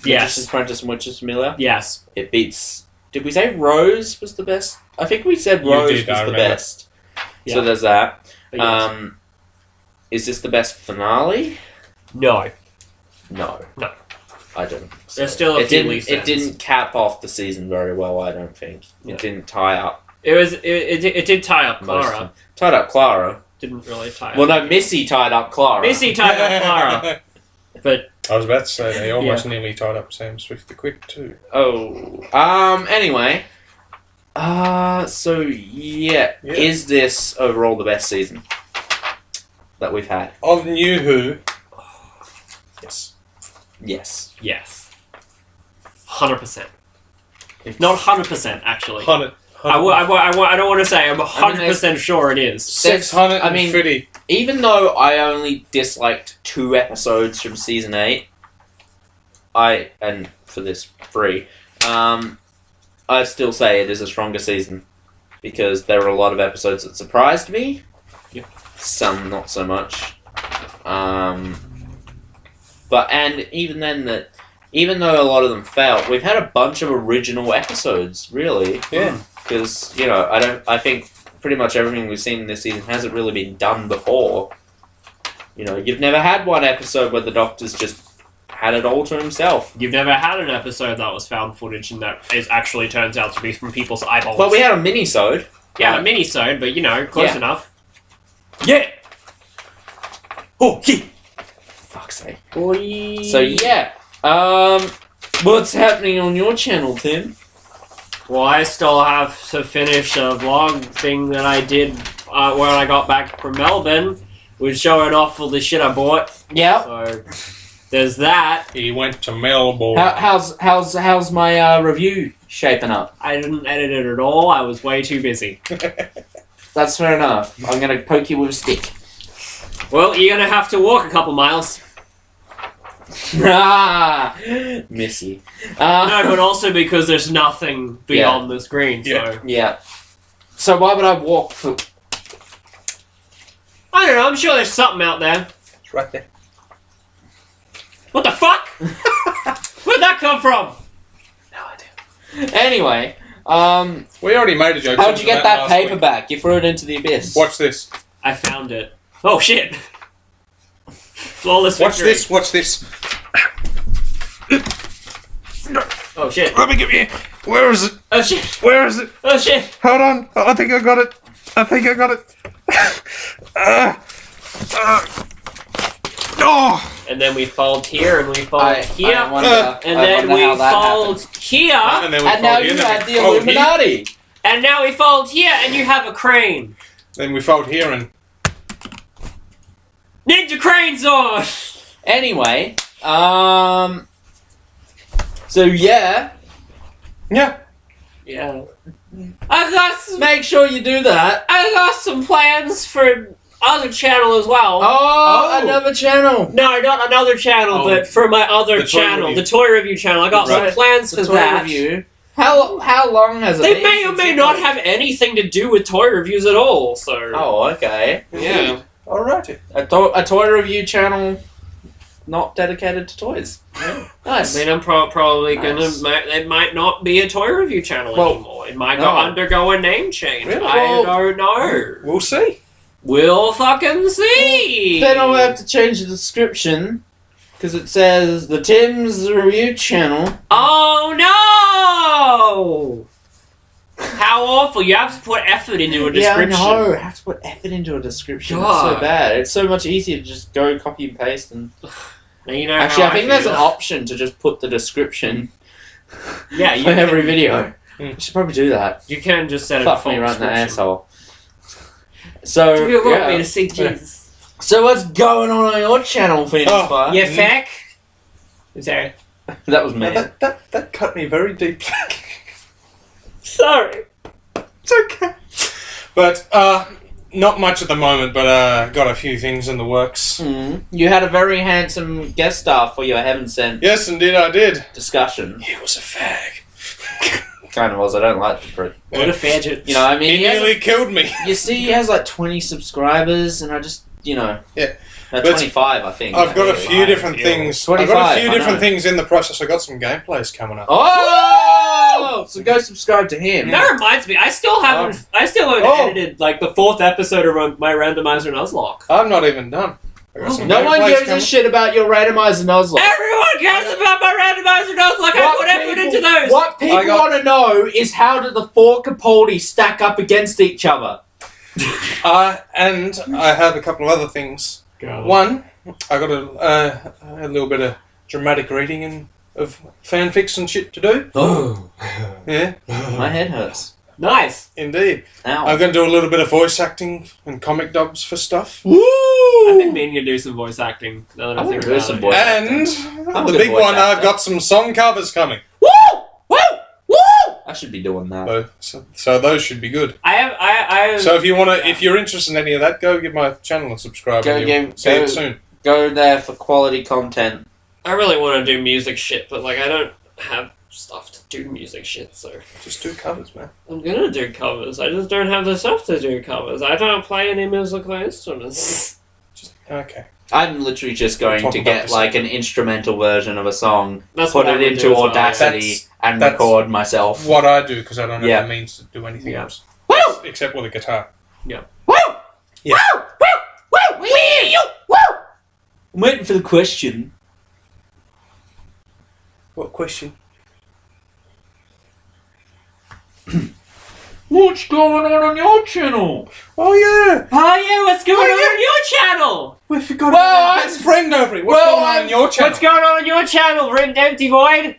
Yes. Magician's Apprentice and Witch's Familiar? Yes. It beats... Did we say Rose was the best? I think we said Rose was the best. Yeah. So there's that. Yes. Is this the best finale? No. No. I don't think so. There's still a few loose It ends. didn't cap off the season very well, I don't think. It didn't tie up. It did tie up Clara. Tied up Clara. Didn't really tie up. Well, no, Missy tied up Clara. Missy tied up Clara. but I was about to say they almost nearly tied up Sam Swift the Quick too. Oh. Anyway. So yeah. Is this overall the best season that we've had? Of New Who? Yes. Yes. 100%. Not 100%, actually. 100. I don't want to say I'm 100% sure it is. 650. Even though I only disliked 2 episodes from season 8, and for this free, I still say it is a stronger season because there were a lot of episodes that surprised me. Yeah. Some not so much. Even though a lot of them failed, we've had a bunch of original episodes, really. Yeah. Because, I think pretty much everything we've seen in this season hasn't really been done before. You've never had one episode where the Doctor's just had it all to himself. You've never had an episode that was found footage and that actually turns out to be from people's eyeballs. Well, we had a mini-sode. Yeah, a mini-sode, but, close enough. Yeah! Oh, yeah! Fuck's sake. Boy. So, yeah. What's happening on your channel, Tim? Well, I still have to finish a vlog thing that I did when I got back from Melbourne. Was showing off all the shit I bought. Yeah. So there's that. He went to Melbourne. How's my review shaping up? I didn't edit it at all. I was way too busy. That's fair enough. I'm gonna poke you with a stick. Well, you're gonna have to walk a couple miles. Missy. No, but also because there's nothing beyond the screen. So yeah. So why would I walk for? I don't know. I'm sure there's something out there. It's right there. What the fuck? Where'd that come from? No idea. Anyway, we already made a joke. How'd you get that paperback? You threw it into the abyss. Watch this. I found it. Oh shit! Flawless Watch victory. this. Watch this. Oh shit! Let me give you. Where is it? Oh shit! Where is it? Oh shit! Hold on. I think I got it. Oh! And then we fold here, and we fold here, and then we fold here, And now you have the Illuminati. and now we fold here, and you have a crane. Then we fold here and... Ninja crane's on! Anyway, so yeah. Yeah. Yeah. I got some, Make sure you do that. I got some plans for other channel as well. Oh, another channel. No, not another channel, but for my other channel, the toy review channel. I got some plans for that. Review. How long has it been? They may or may not have anything to do with toy reviews at all, so... Oh, okay. Yeah. Alrighty. A toy review channel not dedicated to toys. Yeah. Nice. I mean, I'm probably gonna... It might not be a toy review channel anymore. It might undergo a name change. Really? I don't know. We'll see. We'll fucking see! Then I'll have to change the description, because it says, the Tim's Review Channel. Oh no! How awful. You have to put effort into a description. Yeah, I know. I have to put effort into a description. It's so bad. It's so much easier to just go copy and paste and... Now you know Actually, how I think there's an option to just put the description you for every video. Mm. You should probably do that. You can just set a Fuck default me right in the description. asshole. So, Do you want me to see Jesus? So what's going on your channel, Phoenix Fire? You feck? Sorry. That was me. That cut me very deep. Sorry. It's okay. But, not much at the moment, but got a few things in the works. Mm. You had a very handsome guest star for your Heaven Sent Yes, indeed I did. discussion. He was a fag. Kind of was. I don't like the prick. What a fidget. You know, I mean, He nearly killed me. you see, he has like 20 subscribers, and I just, Yeah. 25, I think. I've got a few different things. 25, I've got a few I different know. things in the process. I got some gameplays coming up. Oh! So go subscribe to him. That reminds me, I still haven't edited like the 4th episode of my randomizer Nuzlocke. I'm not even done. I got some No one gameplays gives a coming. shit about your randomizer Nuzlocke. Everyone cares about my randomizer Nuzlocke. I put effort into those. What people want to know is how do the 4 Capaldi stack up against each other? And I have a couple of other things. God. One, I got a little bit of dramatic reading of fanfics and shit to do. Oh, Yeah, my head hurts. Nice. indeed. Ow. I'm going to do a little bit of voice acting and comic dubs for stuff. Woo! I've been meaning to do some voice acting. Now that I think about it. And I'm a the good big voice one, actor. I've got some song covers coming. Woo! Woo! Woo! I should be doing that. So those should be good. I have. So if you're interested in any of that, go give my channel a subscribe. Go and you'll give- see go- it soon. Go there for quality content. I really want to do music shit, but like I don't have stuff to do music shit, so Just do covers, man. I'm gonna do covers. I just don't have the stuff to do covers. I don't play any musical instruments. Okay. I'm literally just going Talk to about get this like later. an instrumental version of a song, That's put what I it would into do as well. Audacity, and That's record myself. What I do, because I don't have Yeah. the means to do anything Yeah. else. Woo! Except with a guitar. Woo! Yeah. Woo! Woo! Woo! Woo! Woo! I'm waiting for the question. What question? What's going on your channel? Oh, yeah! Oh yeah, what's going on your channel? We forgot Well, about our I'm- best friend over here. What's well, going on in your channel? What's going on your channel, Rimmed Empty Void?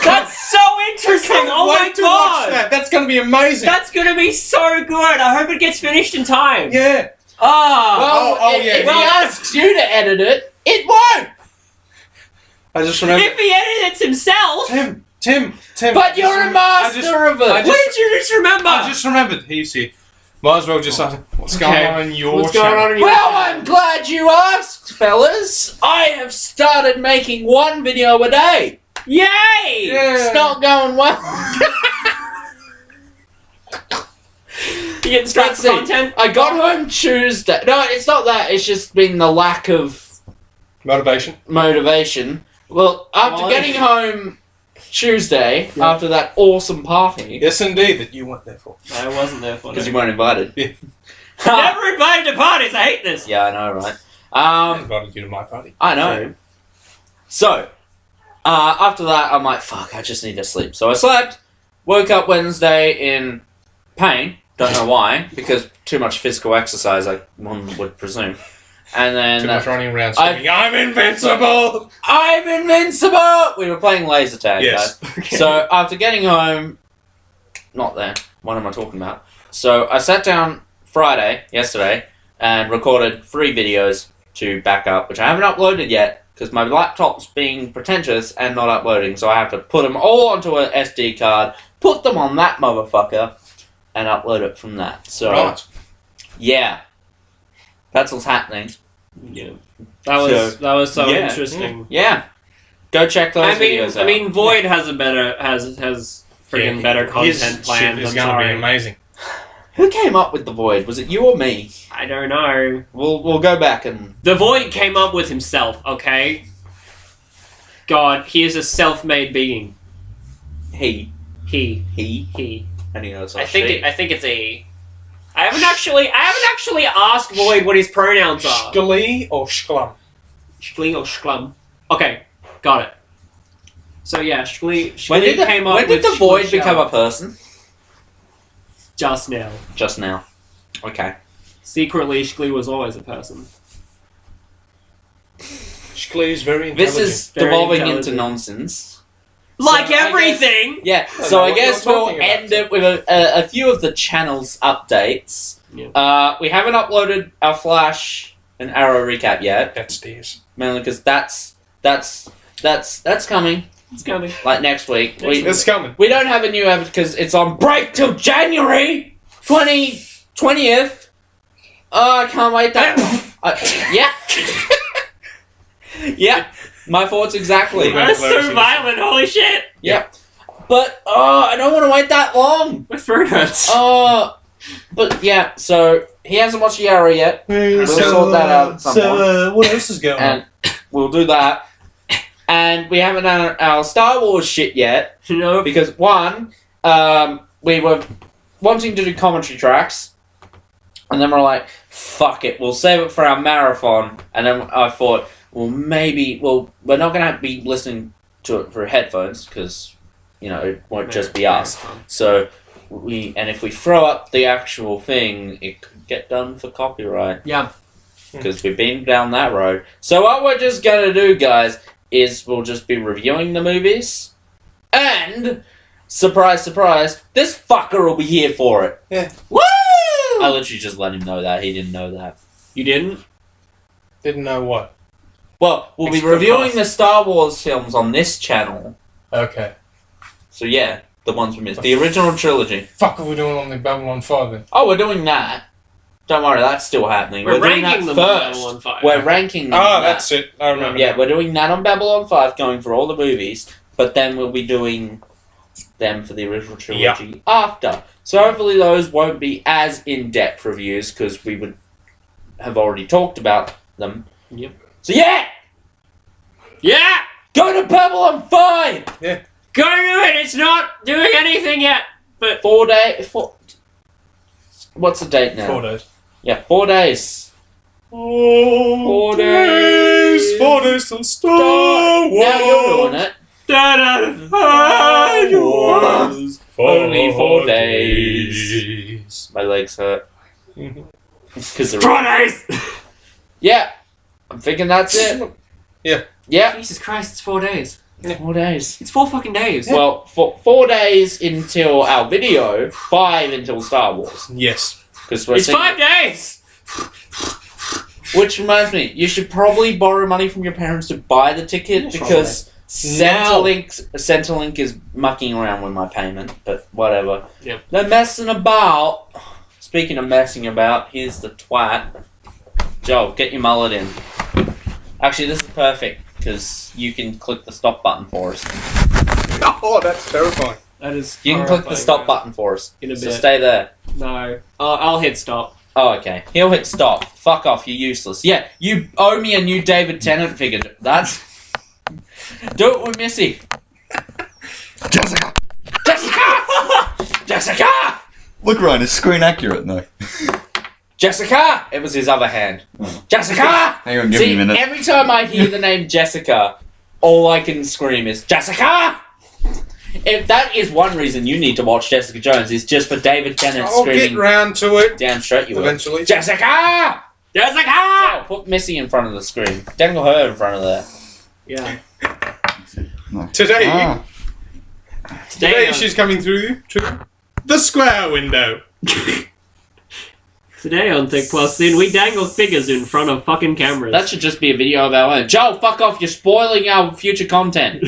That's so interesting! Oh my Wait to watch god! that. That's going to be amazing. That's gonna be so good! I hope it gets finished in time! Yeah. Ah! Well, yeah, if well- he asks you to edit it, it won't. I just remember. If he edits himself! Tim. But you're a master of it. I What did you just remember? I just remembered. He's here. Might as well just ask him, what's Okay. going on in your What's channel? going on in your Well, channel? I'm glad you asked, fellas. I have started making one video a day. Yay! Yeah. It's not going well. You getting straight Let's to see. content? I got home Tuesday. No, it's not that. It's just been the lack of Motivation. motivation. Well, after Why? getting home Tuesday, after that awesome party, Yes, indeed, that you weren't there for. I wasn't there for because that. you weren't invited. Yeah. Never invited to parties, I hate this! Yeah, I know, right? I invited you to my party. I know. So, after that, I'm like, fuck, I just need to sleep. So I slept, woke up Wednesday in pain, don't know why, because too much physical exercise, one would presume. And Too then, much running around screaming, I'm invincible! I'm invincible! We were playing laser tag, Yes. guys. Okay. So, after getting home, not there, what am I talking about? So, I sat down yesterday, and recorded 3 videos to back up, which I haven't uploaded yet, because my laptop's being pretentious and not uploading, so I have to put them all onto an SD card, put them on that motherfucker, and upload it from that. So, Right. yeah. That's what's happening. Yeah. That was so Yeah. interesting. Yeah. Go check those I mean, videos out. I mean, Void has a better has friggin' Yeah, better his content shit planned. is I'm going to be sorry. amazing. Who came up with the void? Was it you or me? I don't know. We'll go back and The Void came up with himself. Okay. God, he is a self-made being. he. He. I don't know. It's I think it's a he. I haven't actually asked Void what his pronouns are. Shklee or Shklum? Shklee or Shklum. Okay, got it. So yeah, Shklee When did came up when did with the void Shklee become a person? just now. Just now. Okay. Secretly, Shklee was always a person. Shklee is very This intelligent. is Very devolving intelligent. into nonsense. Like I guess- everything! Yeah, I so know I what guess you're we'll talking about. end it with a few of the channel's updates. Yeah. We haven't uploaded our Flash and Arrow recap yet, That's Deers. mainly because that's coming, It's coming. like next week. It's coming. We don't have a new episode because it's on break till January 20th. Oh, I can't wait that. Yeah. Yeah. My thoughts exactly. Yeah. That's so violent, holy shit! Yeah. But, I don't want to wait that long. My throat hurts. But yeah, so he hasn't watched the Arrow yet. We'll sort that out at some point. What else is going on? And we'll do that. And we haven't done our Star Wars shit yet. You know, Because, one, we were wanting to do commentary tracks. And then we're like, fuck it, we'll save it for our marathon. And then I thought, well, maybe, we're not going to be listening to it through headphones. Because, it won't just be us. So, and if we throw up the actual thing, it could get done for copyright. Yeah. because we've been down that road. So what we're just gonna do, guys, is we'll just be reviewing the movies, and surprise, surprise, this fucker will be here for it. Yeah. Woo! I literally just let him know that. He didn't know that. You didn't? Didn't know what. Well, we'll be reviewing the Star Wars films on this channel. Okay. So yeah, the ones we missed. The original trilogy. Fuck are we doing on the BabbleOn 5 then? Oh, we're doing that. Don't worry, that's still happening. We're doing ranking that them on first. BabbleOn 5. We're ranking them. Oh, on that. that's it. I remember. Yeah, we're doing that on BabbleOn 5, going for all the movies, but then we'll be doing them for the original trilogy after. So hopefully those won't be as in-depth reviews, because we would have already talked about them. Yep. So yeah! Yeah! Go to BabbleOn 5! Yeah. Go do it! It's not doing anything yet! But 4 days... What's the date now? 4 days. Yeah, 4 days. Oh, 4 days. 4 days till Star Wars. Now you're doing it. Only 4 days. My legs hurt. Because 4 days! Yeah, I'm thinking that's it. Yeah. Yeah. Jesus Christ, it's 4 days. 4 days. It's 4 fucking days. Well, for 4 days until our video, 5 until Star Wars. Yes. Because It's 5 days! Which reminds me, you should probably borrow money from your parents to buy the ticket, because Centrelink is mucking around with my payment, but whatever. Yep. They're messing about. Speaking of messing about, here's the twat. Joel, get your mullet in. Actually, this is perfect, because you can click the stop button for us. Oh, that's terrifying. That is. You can click the stop button for us. In a So bit. stay there. No. I'll hit stop. Oh, okay. He'll hit stop. Fuck off, you're useless. Yeah, you owe me a new David Tennant figure. That's... Do it with Missy. Jessica! Jessica! Jessica! Look, Ryan, it's screen accurate, no. Jessica! It was his other hand. Jessica! Hang on, give See, me a minute. every time I hear the name Jessica, all I can scream is, Jessica! If that is one reason you need to watch Jessica Jones, is just for David Tennant I'll screaming... get round to it. Damn straight you will. Eventually. Jessica! Jessica! Oh, put Missy in front of the screen. Dangle her in front of there. Yeah. No. Today, Ah. today she's coming through the square window. Today on Thick+Thin, we dangle figures in front of fucking cameras. That should just be a video of our own. Joe, fuck off, you're spoiling our future content.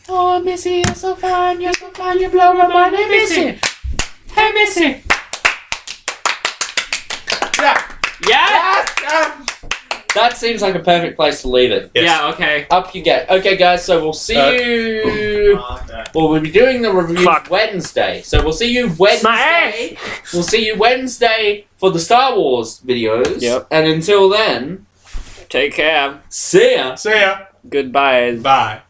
Oh, Missy, you're so fine, you blow my mind. Hey, Missy! Hey, Missy! Yeah. Yeah! That seems like a perfect place to leave it. Yes. Yeah, okay. Up you get. Okay, guys, so we'll see you... Well, we'll be doing the review Wednesday. So we'll see you Wednesday. We'll see you Wednesday for the Star Wars videos. Yep. And until then, Take care. see ya. See ya. Goodbye. Bye.